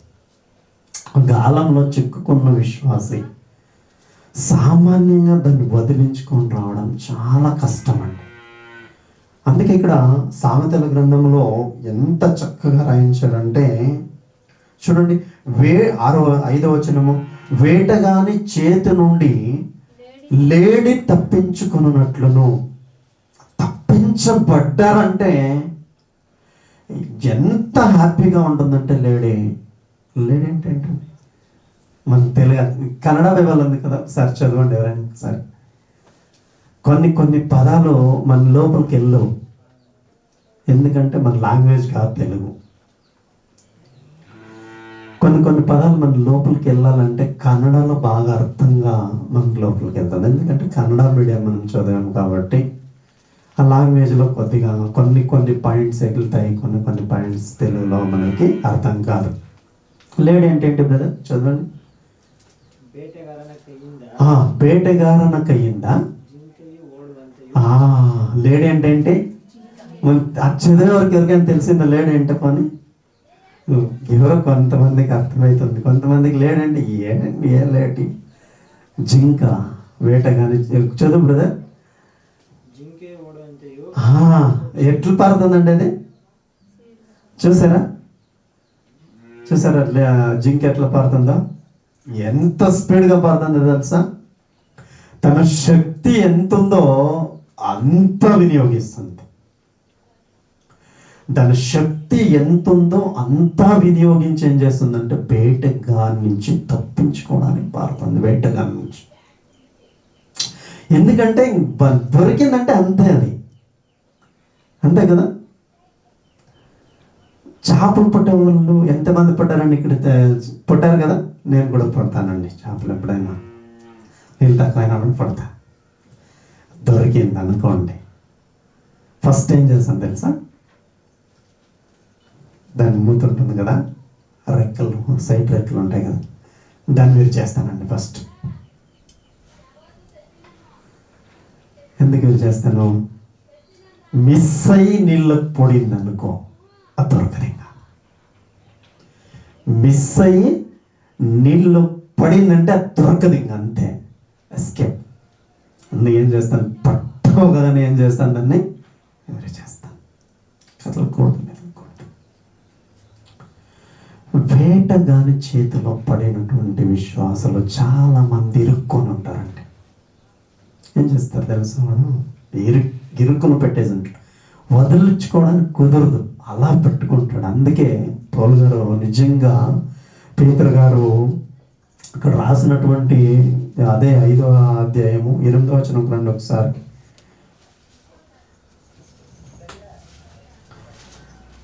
గాలంలో చిక్కుకున్న విశ్వాసి సామాన్యంగా దాన్ని వదిలించుకొని రావడం చాలా కష్టం అండి. అందుకే ఇక్కడ సామెతల గ్రంథంలో ఎంత చక్కగా రాయించాడంటే చూడండి, 5వ వచనము, వేటగాని చేతి నుండి లేడి తప్పించుకున్నట్లును. తప్పించబడ్డారంటే ఎంత హ్యాపీగా ఉంటుందంటే లేడీ ఏంటంటే మన తెలుగు కన్నడ బైబిల్ ఉంది కదా, ఒకసారి చదవండి ఎవరైనా ఒకసారి. కొన్ని పదాలు మన లోపలికి వెళ్ళవు, ఎందుకంటే మన లాంగ్వేజ్ కాదు తెలుగు. కొన్ని పదాలు మన లోపలికి వెళ్ళాలంటే కన్నడలో బాగా అర్థంగా మన లోపలికి వెళ్తుంది. ఎందుకంటే కన్నడ మీడియం మనం చదివాము కాబట్టి ఆ లాంగ్వేజ్లో కొద్దిగా కొన్ని పాయింట్స్ ఎగులుతాయి, కొన్ని పాయింట్స్ తెలుగులో మనకి అర్థం కాదు. లేడీ అంటే ఏంటి బ్రదర్? చదవండి. ಬೇಟೆಗಾರನಕೈಯಿಂದ లేడీ అంటే ఏంటి? చదివేవారికి ఎవరికైనా తెలిసిందా లేడీ అంటే పని? ఎవరో కొంతమందికి అర్థమవుతుంది, కొంతమందికి లేడంటే ఏంటండి ఏ లేటి? జింక వేట కానీ చదువు బ్రదర్. ఎట్లు పారుతుందండి అది? చూసారా జింక ఎట్లా పారుతుందో? ఎంత స్పీడ్గా పారుతుందో తెలుసా? తన శక్తి ఎంత ఉందో అంత వినియోగిస్తుంది. దాని శక్తి ఎంత ఉందో అంతా వినియోగించి ఏం చేస్తుందంటే వేటగాని నుంచి తప్పించుకోవడానికి పారుతుంది. వేటగాని నుంచి. ఎందుకంటే దొరికిందంటే అంతే, అది అంతే కదా. చేపలు పట్టే వాళ్ళు ఎంతమంది పట్టారండి? ఇక్కడ పట్టారు కదా. నేను కూడా పడతానండి చేపలు. ఎప్పుడైనా నేను తక్కువైనా పడతా. దొరికింది అనుకోండి, ఫస్ట్ ఏం చేస్తాను తెలుసా? దాని మూత ఉంటుంది కదా, రెక్కలు, సైడ్ రెక్కలు ఉంటాయి కదా, దాన్ని మీరు చేస్తానండి ఫస్ట్. ఎందుకు మీరు చేస్తాను? మిస్ అయ్యి నీళ్ళకు పొడింది అనుకో, అది దొరకదు. ఇంకా మిస్ అయ్యి నీళ్ళు పడిందంటే అది దొరకదు, ఇంకా అంతే, ఎస్కేప్. అందుకు ఏం చేస్తాను? పట్టుకోగానే ఏం చేస్తాను? దాన్ని ఎవరు చేస్తాను, కదలకూడదు. వేటగాని చేతిలో పడినటువంటి విశ్వాసాలు చాలా మంది ఇరుక్కొని ఉంటారండి. ఏం చేస్తారు తెలుసా? వాడు ఇరుక్కును పెట్టేసి ఉంటాడు, వదిలించుకోవడానికి కుదరదు, అలా పెట్టుకుంటాడు. అందుకే పౌలు గారు నిజంగా పేతురు గారు ఇక్కడ రాసినటువంటి అదే 5వ అధ్యాయము 8వ వచనం రండి ఒకసారి.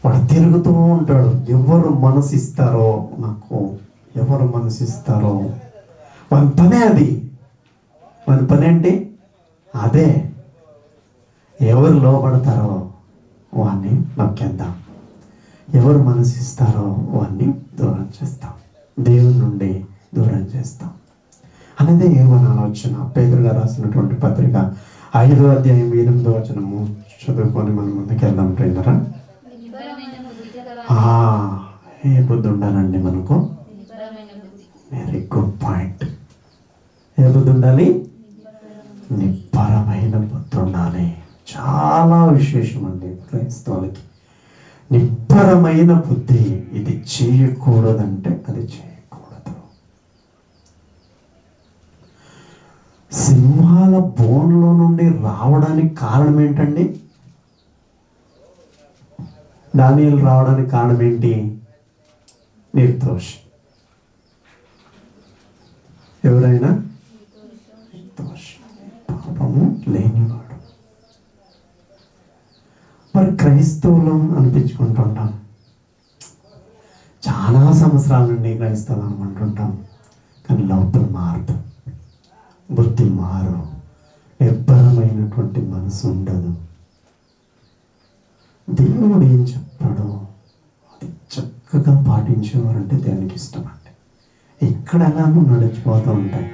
వాడు తిరుగుతూ ఉంటాడు. ఎవరు మనసిస్తారో, నాకు ఎవరు మనసిస్తారో, వాని పనే అది. వాని పని ఏంటి? అదే. ఎవరు లోపడతారో వాన్ని నొక్కేద్దాం, ఎవరు మనసిస్తారో వాన్ని దూరం చేస్తాం, దేవుని నుండి దూరం చేస్తాం అనేది మన ఆలోచన. పేతురు గారు రాసినటువంటి పత్రిక 5వ అధ్యాయం 8వ వచనము చదువుకొని మనం ముందుకు వెళ్దాం. ట్రైనరా, ఏ బుద్ధి ఉండాలండి మనకు? Very good point. ఏ బుద్ధి ఉండాలి? నిబ్బరమైన బుద్ధి ఉండాలి. చాలా విశేషం అండి క్రైస్తవులకి నిబ్బరమైన బుద్ధి. ఇది చేయకూడదంటే అది చేయకూడదు. సింహాల బోన్లో నుండి రావడానికి కారణం ఏంటండి? దానియేలు రావడానికి కారణం ఏంటి? నిర్దోషి. ఎవరైనా నిర్దోషి, పాపము లేనివాడు. మరి క్రైస్తవులు అనిపించుకుంటుంటాం, చాలా సంవత్సరాల నుండి క్రైస్తవులు అనుకుంటుంటాం, కానీ లోపల మారదు, బుద్ధి మారు, నిర్భరమైనటువంటి మనసు ఉండదు. దేవుడు ఏం చెప్తాడో అది చక్కగా పాటించేవారంటే దేవునికి ఇష్టం అండి. ఇక్కడ ఎలానో నడిచిపోతూ ఉంటాయి,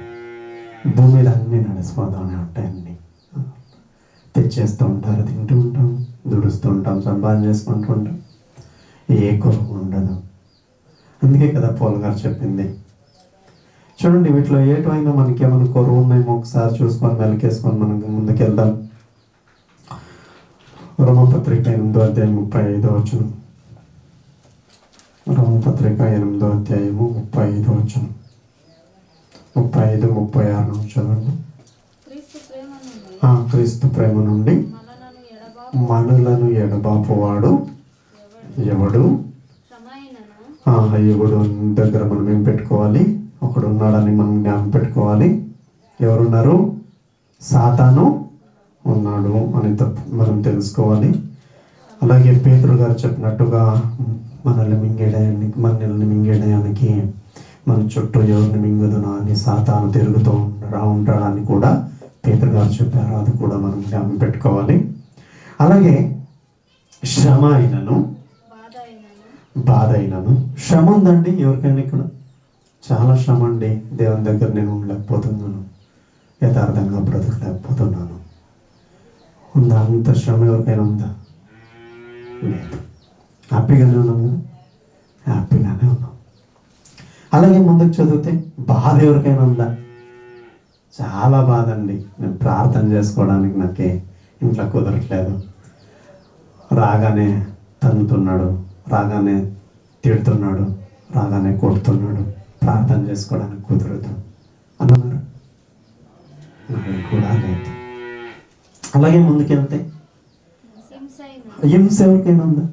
భూమి మీద అన్నీ నడిచిపోతూనే ఉంటాయండి. తెచ్చేస్తూ ఉంటారు, తింటూ ఉంటాం, దుడుస్తూ ఉంటాం, సంపాదన చేసుకుంటూ ఉంటాం, ఏ కొరకు ఉండదు. అందుకే కదా పౌలు గారు చెప్పింది. చూడండి, వీటిలో ఏటైనా మనకి ఏమైనా కొరువు ఉన్నాయేమో ఒకసారి చూసుకొని వెనకేసుకొని మనం ముందుకెళ్దాం. రోమపత్రిక 8వ అధ్యాయం 35వ వచనం. రోమపత్రిక 8వ అధ్యాయము 35వ వచనం, 35, 36 చదవండి. క్రీస్తు ప్రేమ నుండి మనలను ఎడబాపువాడు ఎవడు? ఎవడు దగ్గర మనం ఏం పెట్టుకోవాలి? ఒకడు ఉన్నాడని మనం జ్ఞాపకం పెట్టుకోవాలి. ఎవరున్నారు? సాతాను ఉన్నాడు అని మనం తెలుసుకోవాలి. అలాగే పేతురు గారు చెప్పినట్టుగా మనల్ని మింగేయడానికి మన చుట్టూ ఎవరిని మింగుదునా అని సాతాను తిరుగుతూ ఉంటాడని కూడా పేతురు గారు చెప్పారు. అది కూడా మనం జ్ఞాపకం పెట్టుకోవాలి. అలాగే శ్రమ అయినను బాధ అయినను. శ్రమ ఉందండి ఎవరికైనా? ఇక్కడ చాలా శ్రమ అండి. దేవుని దగ్గర నేను ఉండలేకపోతున్నాను, యథార్థంగా బ్రతకలేకపోతున్నాను. ఉందా అంత శ్రమ? ఎవరికైనా ఉందా? లేదు. హ్యాపీగానే ఉన్నాం కదా, హ్యాపీగానే ఉన్నాం. అలాగే ముందుకు చదివితే బాధ ఎవరికైనా ఉందా? చాలా బాధ అండి. నేను ప్రార్థన చేసుకోవడానికి నాకే ఇంట్లో కుదరట్లేదు. రాగానే తన్నుతున్నాడు, రాగానే తిడుతున్నాడు, రాగానే కొడుతున్నాడు, ప్రార్థన చేసుకోవడానికి కుదరదు అన్నారు. నాకు కూడా లేదు. అలాగే ముందుకెళ్తే హింస ఎవరికైనా ఉందా?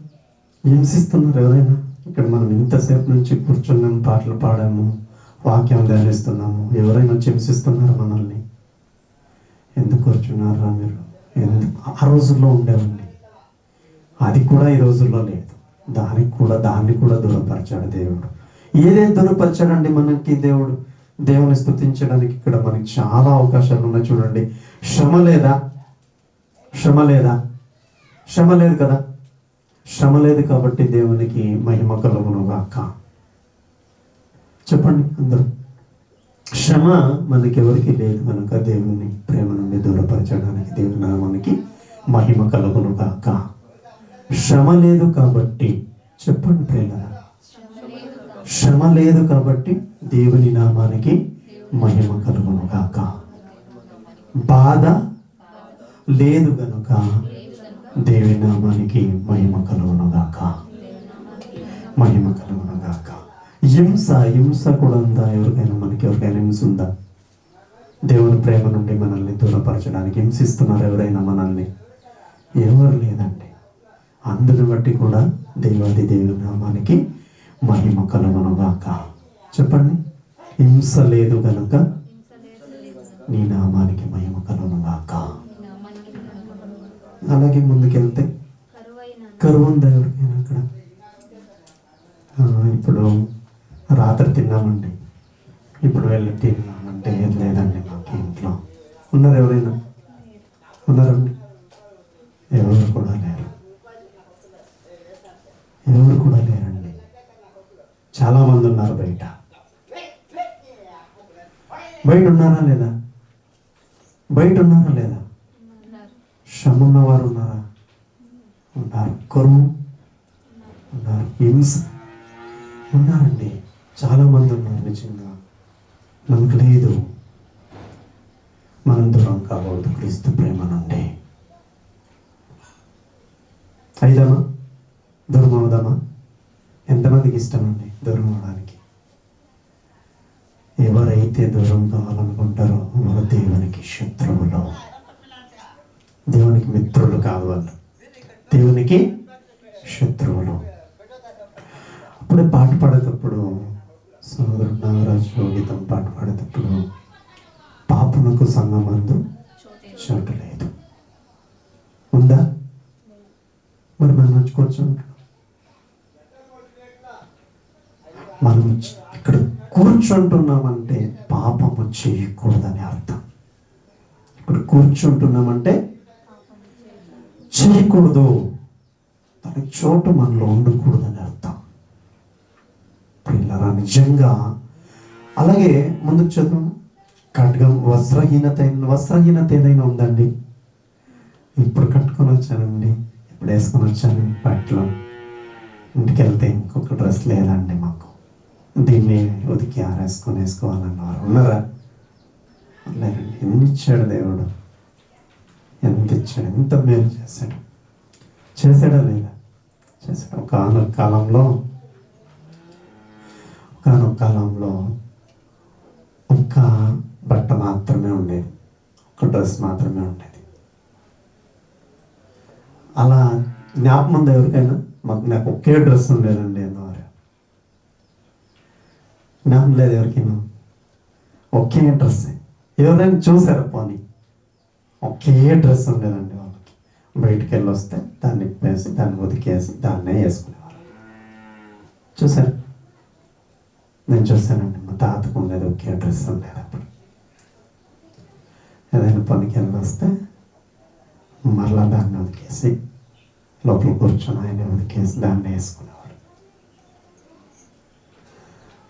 హింసిస్తున్నారు ఎవరైనా? ఇక్కడ మనం ఇంతసేపు నుంచి కూర్చున్నాము, పాటలు పాడాము, వాక్యం ధ్యానిస్తున్నాము. ఎవరైనా వచ్చి హింసిస్తున్నారు మనల్ని? ఎందుకు కూర్చున్నారా మీరు? ఆ రోజుల్లో ఉండేవండి, అది కూడా ఈ రోజుల్లో లేదు. దాన్ని కూడా దూరపరిచాడు దేవుడు. ఏదైతే దూరపరిచాడండి మనకి దేవుడు? దేవుని స్తుతించడానికి ఇక్కడ మనకి చాలా అవకాశాలు ఉన్నాయి. చూడండి, శ్రమ లేదా? శ్రమ లేదా? శ్రమ లేదు కదా. శ్రమ లేదు కాబట్టి దేవునికి మహిమ కలుగును గాక. చెప్పండి అందరూ. శ్రమ మనకి ఎవరికి లేదు కనుక దేవుని ప్రేమ నుండి దూరపరచడానికి దేవుని నామానికి మహిమ కలుగును గాక. శ్రమ లేదు కాబట్టి చెప్పండి ప్రేమరా, శ్రమ లేదు కాబట్టి దేవుని నామానికి మహిమ కలుగును గాక. బాధ లేదు గనుక దేవుని నామానికి మహిమ కలుగును గాక. మహిమ కలుగును గాక. హింస కూడా ఉందా? ఎవరికైనా హింస ఉందా? దేవుని ప్రేమ నుండి మనల్ని దూరపరచడానికి హింసిస్తున్నారు ఎవరైనా మనల్ని? ఎవరు లేదండి. అందుని బట్టి కూడా దేవాది దేవుని నామానికి మహిమ కలుగును గాక. చెప్పండి, హింస లేదు గనుక నీ నామానికి మహిమ కలుగును గాక. అలాగే ముందుకెళ్తే కరువు ఉందా ఎవరికైనా అక్కడ? ఇప్పుడు రాత్రి తిన్నామండి, ఇప్పుడు వెళ్ళి తిన్నామంటే ఏం లేదండి మాకు ఇంట్లో. ఉన్నారు ఎవరైనా? ఉన్నారండి? ఎవరు కూడా లేరు. ఎవరు కూడా లేరండి. చాలామంది ఉన్నారు బయట. ఉన్నారా లేదా? బయట ఉన్నారా లేదా? శ్రమ ఉన్నవారు ఉన్నారా? ఉన్నారు. కరువు ఉన్నారు. హింస ఉన్నారండి. చాలామంది ఉన్నారు. నిజంగా మనకు లేదు. మనం దూరం కాకూడదు క్రీస్తు ప్రేమ నుండి. అయిదామా? దూరం అవుదామా? ఎంతమందికి ఇష్టం అండి దూరం అవడానికి? ఎవరైతే దూరం కావాలనుకుంటారో వారు దేవునికి శత్రువులు, దేవునికి మిత్రులు కాదు. వాళ్ళు దేవునికి శత్రువులు. అప్పుడే పాట పాడేటప్పుడు సోదరుడు నాగరాజు గీతం పాట పాడేటప్పుడు పాపమునకు సంగమందు చోటు లేదు ఉందా? మరి మనం వచ్చుకోవచ్చు. మనం ఇక్కడ కూర్చుంటున్నామంటే పాపము చేయకూడదని అర్థం. ఇక్కడ కూర్చుంటున్నామంటే చేయకూడదు, దాని చోటు మనలో ఉండకూడదని అర్థం. పిల్లరా నిజంగా అలాగే ముందుకు చదువు. ఖడ్గం వస్త్రహీనత ఏదైనా ఉందండి? ఇప్పుడు కట్టుకొని వచ్చానండి, ఇప్పుడు వేసుకొని వచ్చాను బట్టలు, ఇంటికి వెళ్తే ఇంకొక డ్రెస్ లేదండి మాకు, దీన్ని ఉతికి వేసుకోవాలన్నారు. ఉన్నారా? లేదండి. ఎన్ని ఇచ్చాడు దేవుడు, ఎంత ఇచ్చాడు, ఎంత మేలు చేశాడు. చేశాడా లేదా? చేశాడు. ఒకనొక కాలంలో ఒక్క బట్ట మాత్రమే ఉండేది, ఒక డ్రెస్ మాత్రమే ఉండేది. అలా జ్ఞాపకం ఉంది ఎవరికైనా? నాకు ఒకే డ్రెస్ ఉండేదండి అన్నవారు. జ్ఞాపకం లేదు ఎవరికైనా? ఒకే డ్రెస్. ఎవరైనా చూసారా? పోనీ ఒకే డ్రెస్ ఉండేదండి వాళ్ళకి. బయటికి వెళ్ళి వస్తే దాన్ని వేసి దాన్ని ఉతికేసి దాన్నే వేసుకునేవారు. చూసారు? నేను చూసానండి. మా తాతకు ఉండేది ఒకే డ్రెస్ ఉండేది. అప్పుడు ఏదైనా పనికి వెళ్ళి వస్తే మరలా దాన్ని ఉతికేసి లోపల కూర్చొని ఆయన ఉతికేసి దాన్ని వేసుకునేవారు.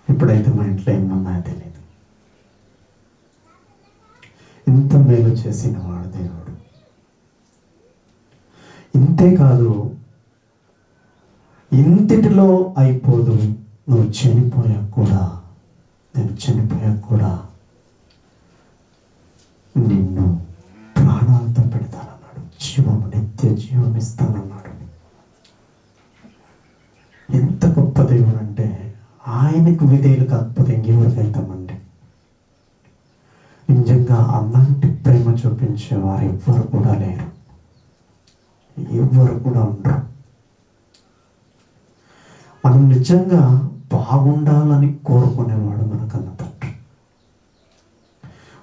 ఇప్పుడైతే మా ఇంట్లో ఏమన్నాయో తెలియదు. ఇంత మేలు చేసిన వాడు దేవుడు. ఇంతేకాదు, ఇంతటిలో అయిపోదు. నువ్వు చనిపోయాక కూడా, నేను చనిపోయాక కూడా నిన్ను ప్రాణాలతో పెడతానన్నాడు, నిత్య జీవం ఇస్తానన్నాడు. ఎంత గొప్ప దేవుడు అంటే ఆయనకు విధేయులు కాకపోతే ఇంకెవరికి అవుతామండి? నిజంగా అలాంటి ప్రేమ చూపించేవారు ఎవ్వరు కూడా లేరు, ఎవ్వరు కూడా ఉండరు. మనం నిజంగా బాగుండాలని కోరుకునేవాడు మన కన్న తండ్రి.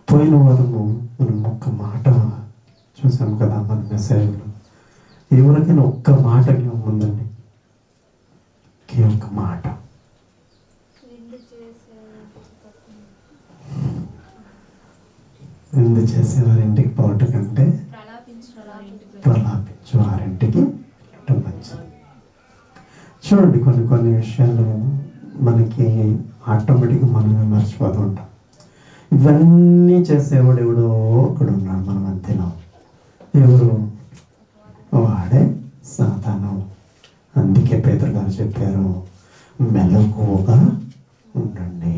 పోయిన వారము మనం ఒక్క మాట చూసాం కదా మన మెసేజ్లో. ఎవరికైనా ఒక్క మాటకి ఉందండి, ఒక్క మాట. విందు చేసేవారి ఇంటికి పోవటం కంటే ప్రలాపించు వారింటికి వెళ్ళటం మంచిది. చూడండి, కొన్ని కొన్ని విషయాలు మనకి ఆటోమేటిక్గా మనమే మర్చిపోతూ ఉంటాం. ఇవన్నీ చేసేవాడు ఎవడో ఒకడు ఉన్నాడు మన మధ్యలో. ఎవరు? వాడే సాతాను. అందుకే పేతురు గారు చెప్పారు, మెలకువగా ఉండండి,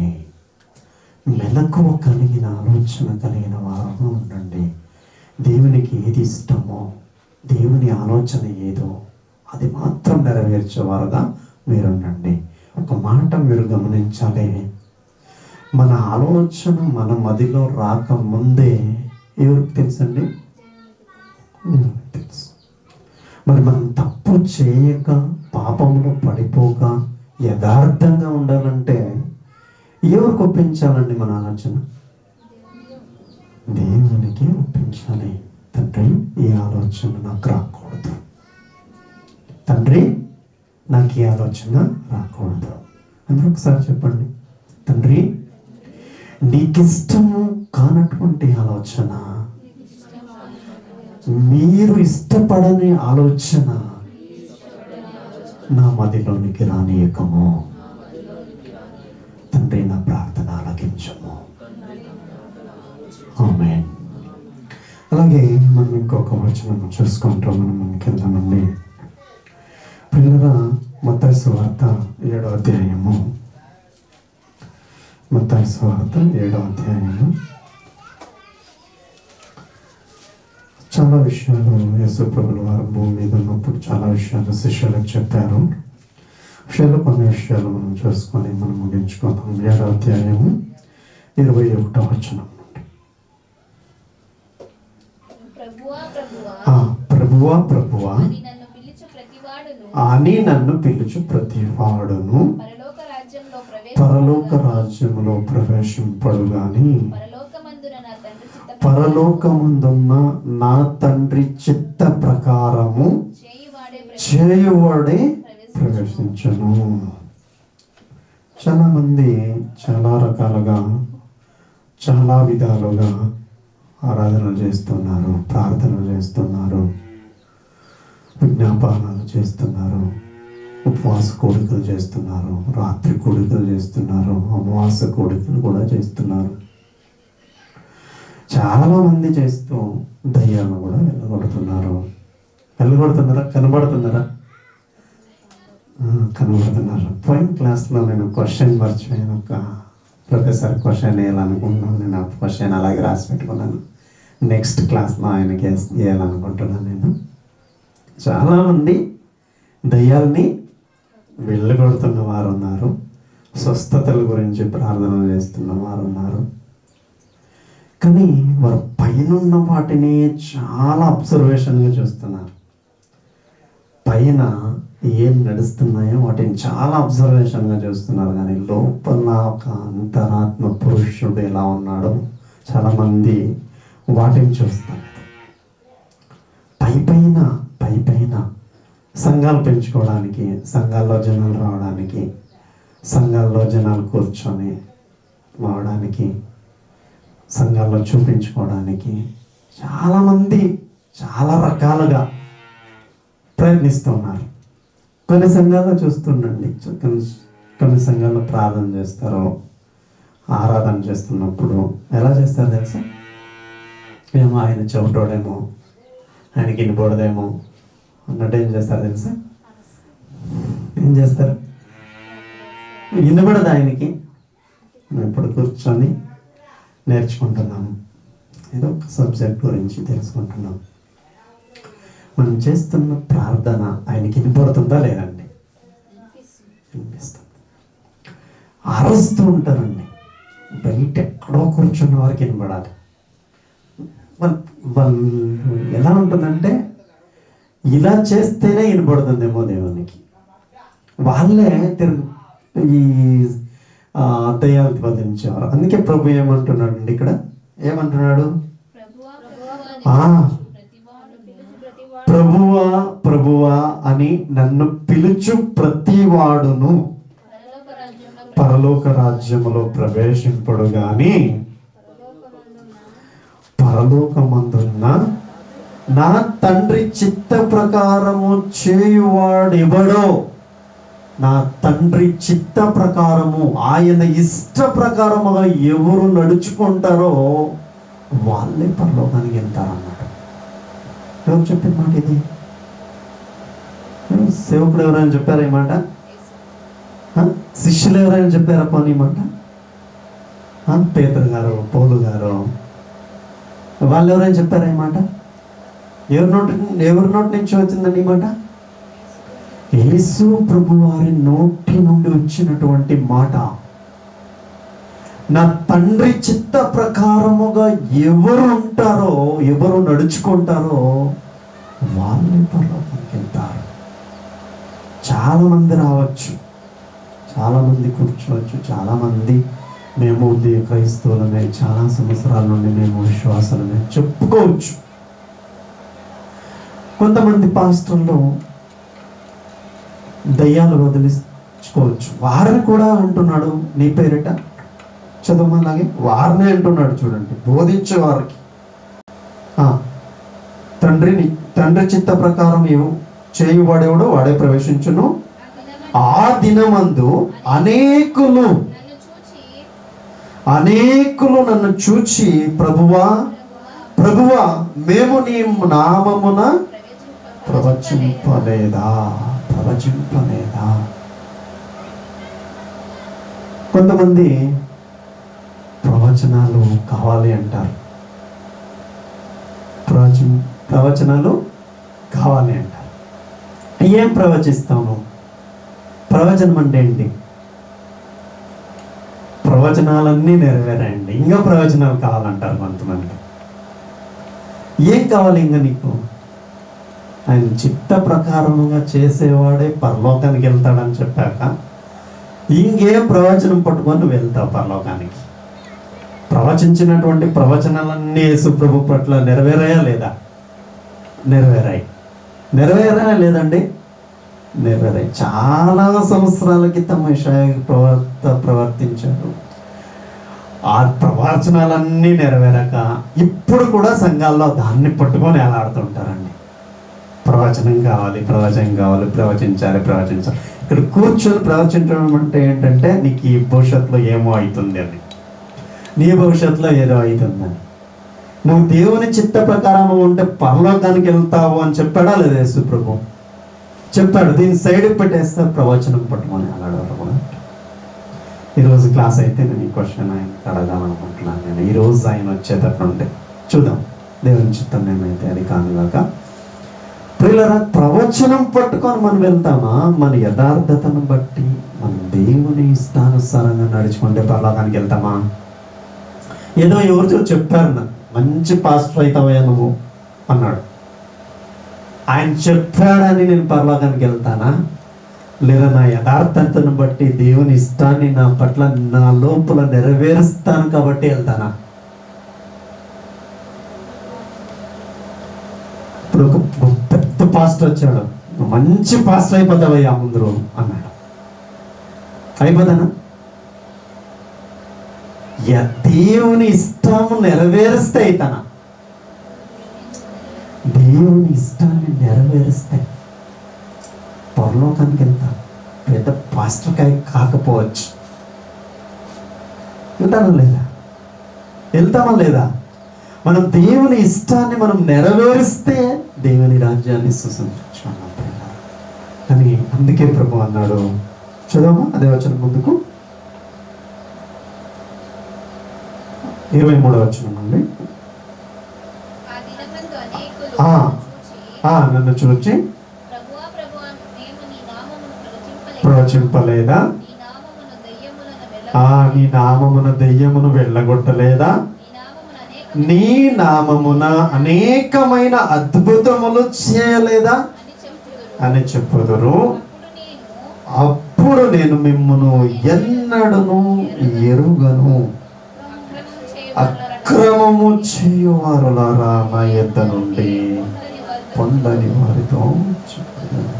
మెలకువ కలిగిన ఆలోచన కలిగిన వారు ఉండండి. దేవునికి ఏది ఇష్టమో, దేవుని ఆలోచన ఏదో అది మాత్రం నెరవేర్చేవారుగా మీరుండండి. ఒక మాట మీరు గమనించాలి, మన ఆలోచన మన మదిలో రాకముందే ఎవరికి తెలుసండి? తెలుసు. మరి మనం తప్పు చేయక, పాపంలో పడిపోక, యథార్థంగా ఉండాలంటే ఎవరికి ఒప్పించాలండి మన ఆలోచన? దేవునికి ఒప్పించాలి. తండ్రి, ఈ ఆలోచన నాకు రాకూడదు, తండ్రి నాకు ఈ ఆలోచన రాకూడదు. అందరూ ఒకసారి చెప్పండి, తండ్రి నీకిష్టము కానటువంటి ఆలోచన, మీరు ఇష్టపడని ఆలోచన నా మదిలోనికి రానియకము. తండ్రి నా ప్రార్థన ఆలకించము. ఆమేన్. అలాగే మనం ఇంకొక వచనం చూసుకుంటాం. మనం ముందుకెళ్దామండి. పిల్లరా, మత్తయి సువార్త 7వ అధ్యాయము, మత్తయి సువార్త 7వ అధ్యాయము. చాలా విషయాలు యేసు ప్రభుల వారు భూమి మీద ఉన్నప్పుడు చాలా విషయాలు శిష్యులకు చెప్పారు. కొన్ని విషయాలు మనం చూసుకొని మనం ముగించుకుందాం. 7వ అధ్యాయము 21వ వచనం. ప్రభువా ప్రభువా అని నన్ను పిలుచు ప్రతివాడును పరలోక రాజ్యములో ప్రవేశింపడు గాని పరలోకమందున్న నా తండ్రి చిత్త ప్రకారము చేయువాడే ప్రవేశించను. చాలా మంది చాలా రకాలుగా, చాలా విధాలుగా ఆరాధనలు చేస్తున్నారు, ప్రార్థనలు చేస్తున్నారు, విజ్ఞాపనాలు చేస్తున్నారు, ఉపవాస కోడికలు చేస్తున్నారు, రాత్రి కోడికలు చేస్తున్నారు, అమావాస కోడికలు కూడా చేస్తున్నారు. చాలా మంది చేస్తూ దయ్యాలను కూడా వెళ్ళగొడుతున్నారా? కనబడుతున్నారా? పోయిన క్లాస్లో నేను క్వశ్చన్ మర్చిపోయాను. ఒక ప్రొఫెసర్ క్వశ్చన్ వేయాలనుకుంటున్నాను. నేను ఆ క్వశ్చన్ అలాగే రాసి పెట్టుకున్నాను. నెక్స్ట్ క్లాస్లో ఆయనకి వేయాలనుకుంటున్నాను. నేను చాలామంది దయ్యాల్ని వెళ్ళగొడుతున్న వారు ఉన్నారు, స్వస్థతల గురించి ప్రార్థనలు చేస్తున్న వారు ఉన్నారు. కానీ వారు పైన వాటిని చాలా అబ్జర్వేషన్గా చూస్తున్నారు. పైన ఏం నడుస్తున్నాయో వాటిని చాలా అబ్జర్వేషన్గా చూస్తున్నారు. కానీ లోపల ఒక అంతరాత్మ పురుషుడు ఎలా ఉన్నాడో చాలామంది వాటిని చూస్తారు. పై పైన సంఘాలు పెంచుకోవడానికి, సంఘాల్లో జనాలు రావడానికి, సంఘాల్లో జనాలు కూర్చొని రావడానికి, సంఘాల్లో చూపించుకోవడానికి చాలామంది చాలా రకాలుగా ప్రయత్నిస్తున్నారు. కొన్ని సంఘాల్లో చూస్తుండండి, కొన్ని సంఘాల్లో ప్రార్థన చేస్తారు. ఆరాధన చేస్తున్నప్పుడు ఎలా చేస్తారు తెలుసా? ఏమో ఆయన చెవిటోడేమో, ఆయనకి వినబడదేమో అన్నట్టు ఏం చేస్తారు తెలుసా? ఏం చేస్తారు? వినబడదు ఆయనకి. మేము ఇప్పుడు కూర్చొని నేర్చుకుంటున్నాము. ఏదో ఒక సబ్జెక్ట్ గురించి తెలుసుకుంటున్నాం. మనం చేస్తున్న ప్రార్థన ఆయనకి వినపడుతుందా లేదండి? వినిపిస్తుంది. అరుస్తూ ఉంటారండి, బయట ఎక్కడో కూర్చున్న వారికి వినపడాలి. వాళ్ళు ఎలా ఉంటుందంటే ఇలా చేస్తేనే వినపడుతుందేమో దేవునికి. వాళ్ళే ఈ దయ్యాలు వదిలించేవారు. అందుకే ప్రభు ఏమంటున్నాడు అండి ఇక్కడ? ఏమంటున్నాడు? ప్రభువా ప్రభువా అని నన్ను పిలుచు ప్రతివాడును పరలోక రాజ్యములో ప్రవేశింపడు గాని పరలోకమందున్న నా తండ్రి చిత్త ప్రకారము చేయువాడెవడో, నా తండ్రి చిత్త ప్రకారము, ఆయన ఇష్ట ప్రకారముగా ఎవరు నడుచుకుంటారో వాళ్ళే పరలోకానికి వెళ్తారన్నమాట. ఎవరు చెప్పిన మాట ఇది? సేవకుడు ఎవరైనా చెప్పారా ఈ మాట? శిష్యులు ఎవరైనా చెప్పారా పోనీ మాట? పేతురు గారు, పౌలు గారు, వాళ్ళు ఎవరైనా చెప్పారా ఈ మాట? ఎవరి నోటి నుంచి వచ్చిందండి ఈ మాట? యేసు ప్రభు వారి నోటి నుండి వచ్చినటువంటి మాట. నా తండ్రి చిత్త ప్రకారముగా ఎవరు ఉంటారో, ఎవరు నడుచుకుంటారో వాళ్ళే పరలోకానికి వెళ్తారు. చాలా మంది రావచ్చు, చాలా మంది కూర్చోవచ్చు, చాలా మంది మేము క్రైస్తవులమే, చాలా సంవత్సరాల నుండి మేము విశ్వాసాలమే చెప్పుకోవచ్చు. కొంతమంది పాస్టర్లు దయ్యాలు వదిలించుకోవచ్చు. వారిని కూడా అంటున్నాడు నీ పేరిట చదవమలాగే వారినే అంటున్నాడు. చూడండి, బోధించే వారికి తండ్రి చిత్త ప్రకారం చేయువాడేవాడో వాడే ప్రవేశించును. ఆ దినమందు అనేకులు నన్ను చూచి ప్రభువా ప్రభువా మేము నీ నామమున ప్రవచింపలేదా. కొంతమంది ప్రవచనాలు కావాలి అంటారు, ప్రవచనాలు కావాలి అంటారు. ఏం ప్రవచిస్తాము? ప్రవచనం అంటే ఏంటి? ప్రవచనాలన్నీ నెరవేరాయండి, ఇంకా ప్రవచనాలు కావాలంటారు కొంతమంది. ఏం కావాలి ఇంకా నీకు? ఆయన చిత్త ప్రకారముగా చేసేవాడే పరలోకానికి వెళ్తాడని చెప్పాక ఇంకేం ప్రవచనం పట్టుకొని నువ్వు వెళ్తావు పరలోకానికి? ప్రవచించినటువంటి ప్రవచనాలన్నీ యేసు ప్రభు పట్ల నెరవేరాయా లేదా? నెరవేరాయా లేదండి? నెరవేరాయి. చాలా సంవత్సరాల క్రితం యెషయా ప్రవర్తించాడు. ఆ ప్రవచనాలన్నీ నెరవేరాక ఇప్పుడు కూడా సంఘాల్లో దాన్ని పట్టుకొని ఎలాడుతుంటారండి. ప్రవచనం కావాలి, ప్రవచించాలి. ఇక్కడ కూర్చొని ప్రవచించడం అంటే ఏంటంటే నీకు ఈ భవిష్యత్తులో ఏమో అవుతుంది అని, నీ భవిష్యత్తులో ఏదో అవుతుందని, నువ్వు దేవుని చిత్త ప్రకారం ఉంటే పరలోకానికి వెళ్తావు అని చెప్పాడా లేదా యేసు ప్రభు? చెప్పాడు. దీన్ని సైడ్కి పెట్టేస్తే ప్రవచనం పట్టుకొని అలాడవారు కూడా. ఈరోజు క్లాస్ అయితే నేను ఈ క్వశ్చన్ ఆయనకి అడగాలనుకుంటున్నాను. నేను ఈరోజు ఆయన వచ్చేటప్పుడు ఉంటే చూద్దాం, దేవుని చిత్తం ఏమైతే అది కానుగాక. ప్రియులారా, ప్రవచనం పట్టుకొని మనం వెళ్తామా? మన యథార్థతను బట్టి మనం దేవుని ఇష్టానుసారంగా నడుచుకుంటే పరలోకానికి వెళ్తామా? ఏదో ఎవరితో చెప్పారు, నాకు మంచి పాస్టర్ అవుతావయ్యా నువ్వు అన్నాడు, ఆయన చెప్పాడని నేను పరలోకానికి వెళ్తానా? లేదా నా యథార్థతను బట్టి దేవుని ఇష్టాన్ని నా పట్ల నా లోపల నెరవేరుస్తాను కాబట్టి వెళ్తానా? ఇప్పుడు ఒక పెద్ద పాస్టర్ వచ్చాడు, మంచి పాస్టర్ అయిపోతావయ్యా ముందు అన్నాడు. అయిపోతానా? దేవుని ఇష్టాము నెరవేరుస్తే అవుతానా? దేవుని ఇష్టాన్ని నెరవేరుస్తే పరలోకానికి వెళ్తాను. పెద్ద పాస్టర్ కాకపోవచ్చు, వెళ్తామా లేదా? మనం దేవుని ఇష్టాన్ని మనం నెరవేరిస్తే దేవుని రాజ్యాన్ని సుసంతరించుకున్నాం. కానీ అందుకే ప్రభు అన్నాడు, చదవమా అదే వచనం ముందుకు, 23వ వచనం అండి. నన్ను చూచి ప్రభువా ప్రభువా మేము నీ నామమును ప్రవచింపలేదా? నీ నామమున దెయ్యమును వెళ్ళగొట్టలేదా? నీ నామమున అనేకమైన అద్భుతములు చేయలేదా అని చెప్పుదురు. అప్పుడు నేను మిమ్మును ఎన్నడను ఎరుగను. అక్రమము చేయువారులారా నా యొద్ద నుండి పొందని వారితో చెప్పుదును.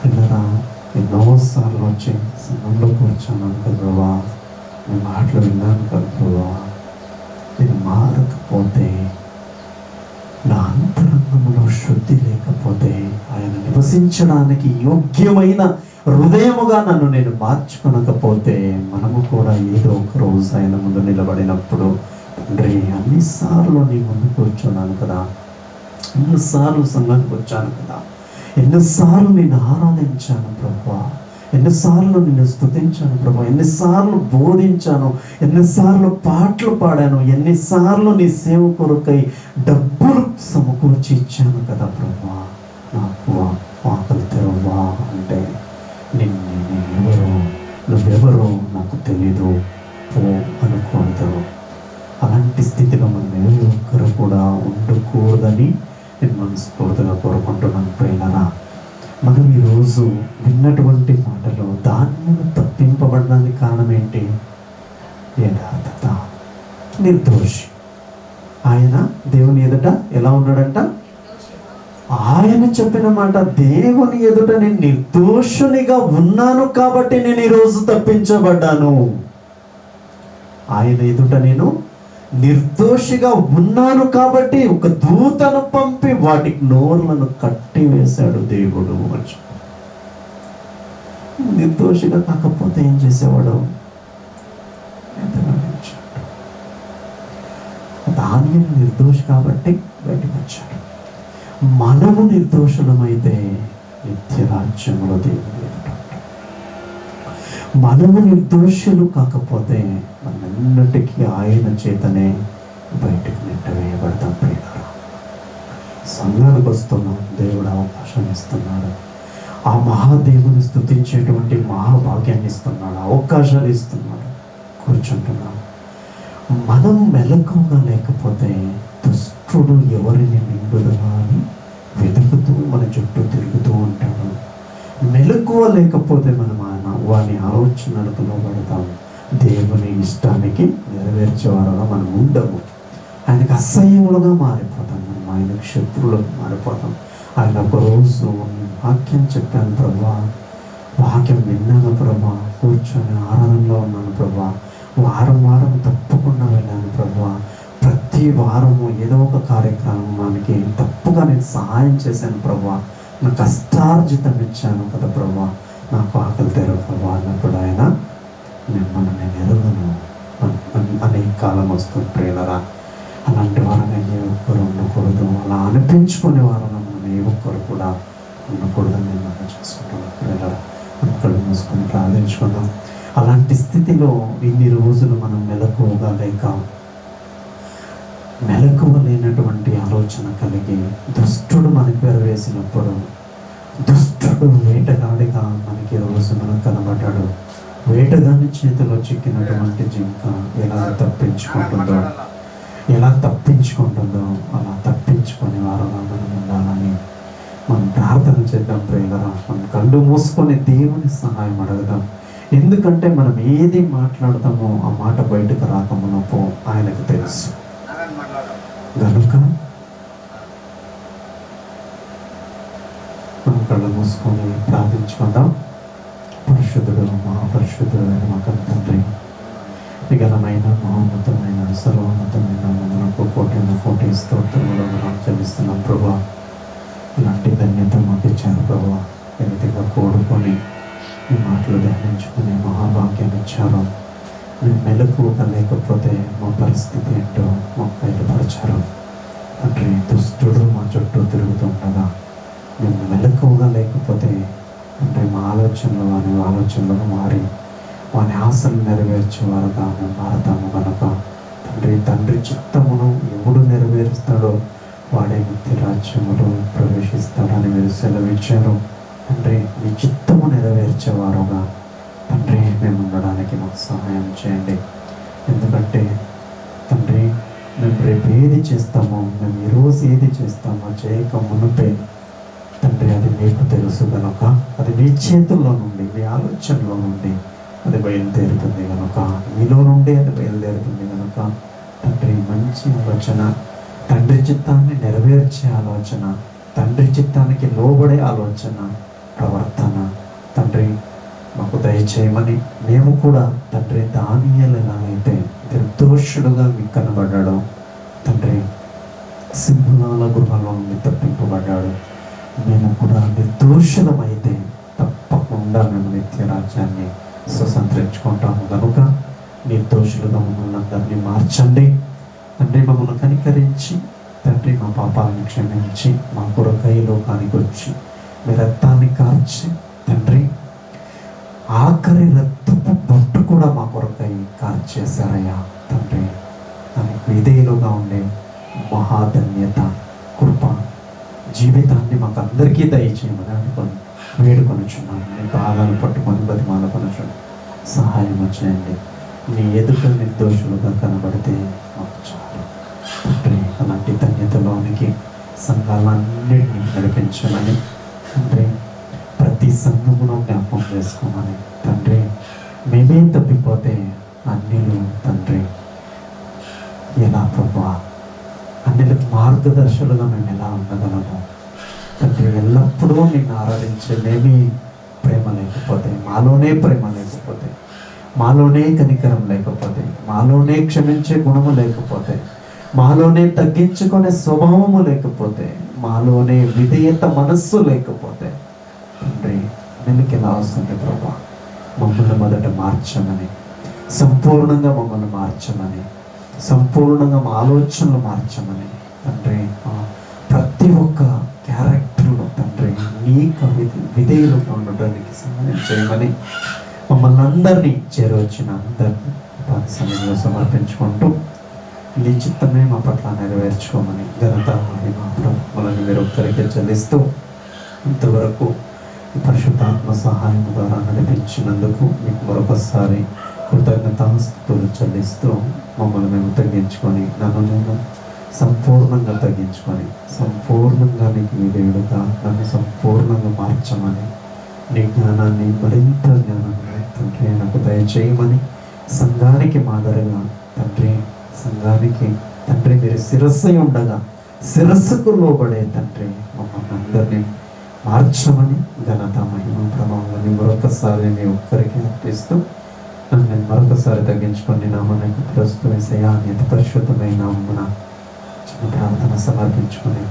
పిల్లరా, ఎన్నోసార్లు వచ్చి సంఘంలో కూర్చున్నాను కదా ప్రభా, నీ మాటలు విన్నాను కదా ప్రభా. నేను మారకపోతే, నా అంతరంగంలో శుద్ధి లేకపోతే, ఆయన నివసించడానికి యోగ్యమైన హృదయముగా నన్ను నేను మార్చుకొనకపోతే, మనము కూడా ఏదో ఒక రోజు ఆయన ముందు నిలబడినప్పుడు, తండ్రి అన్నిసార్లు నీ ముందు కూర్చున్నాను కదా, ఎన్నిసార్లు సంఘానికి వచ్చాను కదా, ఎన్నిసార్లు నేను ఆరాధించాను ప్రభా, ఎన్నిసార్లు నిన్ను స్తుతించాను ప్రభా, ఎన్నిసార్లు బోధించాను, ఎన్నిసార్లు పాటలు పాడాను, ఎన్నిసార్లు నీ సేవ కొరకై డబ్బులు సమకూర్చి ఇచ్చాను కదా ప్రభా. నాకు ఆకలి తెరవా అంటే నువ్వెవరో నాకు తెలీదు, పో అనుకోవద్దు. అలాంటి స్థితిలో మనం ఏ ఒక్కరు కూడా ఉండకూడదని నేను మనస్ఫూర్తిగా కోరుకుంటున్నాను. ప్రేమరా, మనం ఈరోజు విన్నటువంటి మాటలు దాన్ని తప్పింపబడడానికి కారణం ఏంటి? యథార్థత, నిర్దోషి. ఆయన దేవుని ఎదుట ఎలా ఉన్నాడంట? ఆయన చెప్పిన మాట, దేవుని ఎదుట నేను నిర్దోషునిగా ఉన్నాను కాబట్టి నేను ఈరోజు తప్పించబడ్డాను. ఆయన ఎదుట నేను నిర్దోషిగా ఉన్నాను కాబట్టి ఒక దూతను పంపి వాటికి నోర్లను కట్టి వేశాడు దేవుడు. నిర్దోషిగా కాకపోతే ఏం చేసేవాడు? దానియేలు నిర్దోషి కాబట్టి బయటకు వచ్చాడు. మనము నిర్దోషులమైతే నిత్య రాజ్యములో దేవుడు ఎదుట. మనము నిర్దోషులు కాకపోతే మనందరికీ ఆయన చేతనే బయటకు నెట్టవేయబడతాం. ప్రియులారా, సంఘానికి వస్తున్నాం, దేవుడు అవకాశం ఇస్తున్నాడు. ఆ మహాదేవుని స్తుతించేటువంటి మహాభాగ్యాన్ని ఇస్తున్నాడు, అవకాశాలు ఇస్తున్నాడు. కూర్చుంటున్నాం. మనం మెలకువగా లేకపోతే దుష్టుడు ఎవరిని నిండుదనా అని వెతుకుతూ మన చుట్టూ తిరుగుతూ ఉంటాడు. మెలకువ లేకపోతే మనం వాని ఆలోచనలకు లోబడతాం. దేవుని ఇష్టానికి నెరవేర్చేవారుగా మనం ఉండము. ఆయనకు అసహ్యములుగా మారిపోతాం, మనం ఆయనకు శత్రువులకు మారిపోతాం. ఆయన ఒకరోజు వాక్యం చెప్పాను ప్రభా, వాక్యం విన్నాను ప్రభా, కూర్చొని ఆరాధనలో ఉన్నాను ప్రభా, వారం తప్పకుండా వెళ్ళాను ప్రభా, ప్రతి వారము ఏదో ఒక కార్యక్రమానికి తప్పుగా నేను సహాయం చేశాను ప్రభా, నా కష్టార్జితం ఇచ్చాను కదా ప్రభా, నాకు ఆకలి తెర ప్రభా అన్నప్పుడు ఆయన మిమ్మల్ని నేను ఎరుగను అనే కాలం వస్తుంది. ప్రియులరా, అలాంటి వారిని ఏ ఒక్కరు ఉండకూడదు. అలా అనిపించుకునే వారిని మనం ఏ ఒక్కరు కూడా ఉండకూడదని నేను మనం చేసుకుంటున్నాను. ప్రియులరా, మనం కళ్ళు మూసుకొని ప్రార్థించుకుందాం. అలాంటి స్థితిలో ఇన్ని రోజులు మనం మెలకువ లేనటువంటి ఆలోచన కలిగి దుష్టుడు మనకి పెరవేసినప్పుడు, దుష్టుడు వేటగాడిగా మనకి రోజు మనకు కనబడ్డాడు. వేటగాని చేతిలో చిక్కినటువంటి జింక ఎలా తప్పించుకుంటుందో అలా తప్పించుకునే వారుగా మనం ఉండాలని మనం ప్రార్థన చేద్దాం. ప్రియులరా, మనం కళ్ళు మూసుకొని దేవుని సహాయం అడగదాం. ఎందుకంటే మనం ఏది మాట్లాడతామో ఆ మాట బయటకు రాకమునపో ఆయనకు తెలుసు. కనుక మనం కళ్ళు మూసుకొని ప్రార్థించుకుందాం. పరిశుద్ధుడు, మహాపరిశుద్ధుడు అయిన మా కన్న తండ్రి, నిఘనమైన మహోన్నతమైన సర్వోన్నతమైన మనకు కోటి స్తోత్రములు మనం చెల్లిస్తున్నాం ప్రభా. ఇలాంటి ధన్యత మాకు ఇచ్చారు ప్రభా. ఏ విధంగా కోరుకొని ఈ మాటలు ధ్యానించుకునే మహాభాగ్యాన్ని ఇచ్చారు. మేము మెలకువగా లేకపోతే మా పరిస్థితి ఏంటో మాకు బయటపరిచారు తండ్రి. దుష్టుడు మా చుట్టూ తిరుగుతుండగా మేము మెలకువగా లేకపోతే అంటే మా ఆలోచనలు మారి వాని ఆశలు నెరవేర్చేవారుగా మేము మారతాము. కనుక తండ్రి చిత్తమును ఎవడు నెరవేరుస్తాడో వాడే నిత్య రాజ్యములో ప్రవేశిస్తాడని మీరు సెలవిచ్చారు. తండ్రి, మీ చిత్తము నెరవేర్చేవారుగా తండ్రి మేము ఉండడానికి మాకు సహాయం చేయండి. ఎందుకంటే తండ్రి, మేము రేపు ఏది చేస్తామో, మేము ఈరోజు ఏది చేస్తామో చేయక మునుపే తండ్రి అది మీకు తెలుసు కనుక, అది మీ చేతుల్లో నుండి, మీ ఆలోచనలో నుండి అది బయలుదేరుతుంది కనుక, మీలో నుండి అది బయలుదేరుతుంది కనుక తండ్రి, మంచి ఆలోచన, తండ్రి చిత్తాన్ని నెరవేర్చే ఆలోచన, తండ్రి చిత్తానికి లోబడే ఆలోచన, ప్రవర్తన తండ్రి మాకు దయచేయమని, మేము కూడా తండ్రి దానియేలు ఎలాగైతే నిర్దోషుడుగా మీకు కనబడ్డాడు, తండ్రి సింహుల గృహంలో నుండి తప్పింపబడ్డాడు, మేము కూడా నిర్దోషులమైతే తప్పకుండా మేము నిత్య రాజ్యాన్ని స్వతంత్రించుకుంటాము కనుక నిర్దోషులుగా మమ్మల్ని అందరినీ మార్చండి తండ్రి. మమ్మల్ని కనికరించి తండ్రి మా పాపాలను క్షమించి మా కొరకై లోకానికి వచ్చి మీ రక్తాన్ని కార్చి తండ్రి ఆఖరి రక్తపు బొట్టు కూడా మా కొరకై కార్చేశారయ్యా తండ్రి. దానికి విధేయులుగా ఉండే మహాధన్యత, కృప, జీవితాన్ని మాకు అందరికీ దయచేయమని అనుకొని వేడుకొనుచున్నాను. నీ పాదాలు పట్టుకొని బతిమాలకొనుచున్నాను. సహాయం చేయండి. నీ ఎదుట నిర్దోషులుగా కనబడితే మాకు చాలు తండ్రి. అలాంటి ధన్యతలోనికి సంఘాలన్నింటినీ నడిపించమని తండ్రి, ప్రతి సంఘమును జ్ఞాపకం చేసుకోమని తండ్రి. మేమే తప్పిపోతే అన్యులు తండ్రి ఎలా ప్రభా, అన్యులకు మార్గదర్శులుగా మేము ఎలా ఉండగలము తండ్రి. ఎల్లప్పుడూ నిన్ను ఆరాధించే మేమీ ప్రేమ లేకపోతే, మాలోనే ప్రేమ లేకపోతే, మాలోనే కనికరం లేకపోతే, మాలోనే క్షమించే గుణము లేకపోతే, మాలోనే తగ్గించుకునే స్వభావము లేకపోతే, మాలోనే విధేయత మనస్సు లేకపోతే తండ్రి నీకు ఎలా వస్తుంది ప్రభా? మమ్మల్ని మొదట మార్చమని, సంపూర్ణంగా మమ్మల్ని మార్చమని, సంపూర్ణంగా మా ఆలోచనలు మార్చమని తండ్రి. ప్రతి ఒక్క క్యారెక్టర్లో తండ్రి నీకు విధేయులుగా ఉండడానికి సహాయం చేయమని మమ్మల్ని అందరినీ చేరవచ్చిన అందరినీ సమయంలో సమర్పించుకుంటూ నీ చిత్తమే మా పట్ల నెరవేర్చుకోమని ఘనత మమ్మల్ని మీరు ఒక్కరికే చెల్లిస్తూ ఇంతవరకు ఈ పరిశుద్ధాత్మ సహాయం ద్వారా నడిపించినందుకు మీకు మరొకసారి కృతజ్ఞతాస్తుతులు చెల్లిస్తూ మమ్మల్ని మేము తగ్గించుకొని, నన్ను నేను సంపూర్ణంగా తగ్గించుకొని, సంపూర్ణంగా నీకు విధేయుడుగా నన్ను సంపూర్ణంగా మార్చమని, నీ జ్ఞానాన్ని మరింత జ్ఞానంగా తండ్రి నాకు దయచేయమని, సంఘానికి మాదిరిగా తండ్రి, సంఘానికి తండ్రి మీరు శిరస్సు ఉండగా శిరస్సుకు లోబడే తండ్రి మమ్మల్ని అందరినీ మార్చమని ఘనత మహిమ ప్రభావాన్ని మరొకసారి మీ ఒక్కరికి అర్పిస్తూ నన్ను నేను మరొకసారి తగ్గించుకొని నామకు ప్రస్తుతం అతి పరిశుద్ధమైన నామమున చిన్న ప్రార్థన సమర్పించుకొని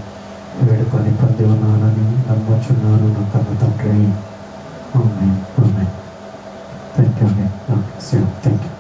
వేడుకొని పొంది ఉన్నానని నమ్ముచున్నాను నా కన్న తండ్రి. ఆమేన్. Thank you.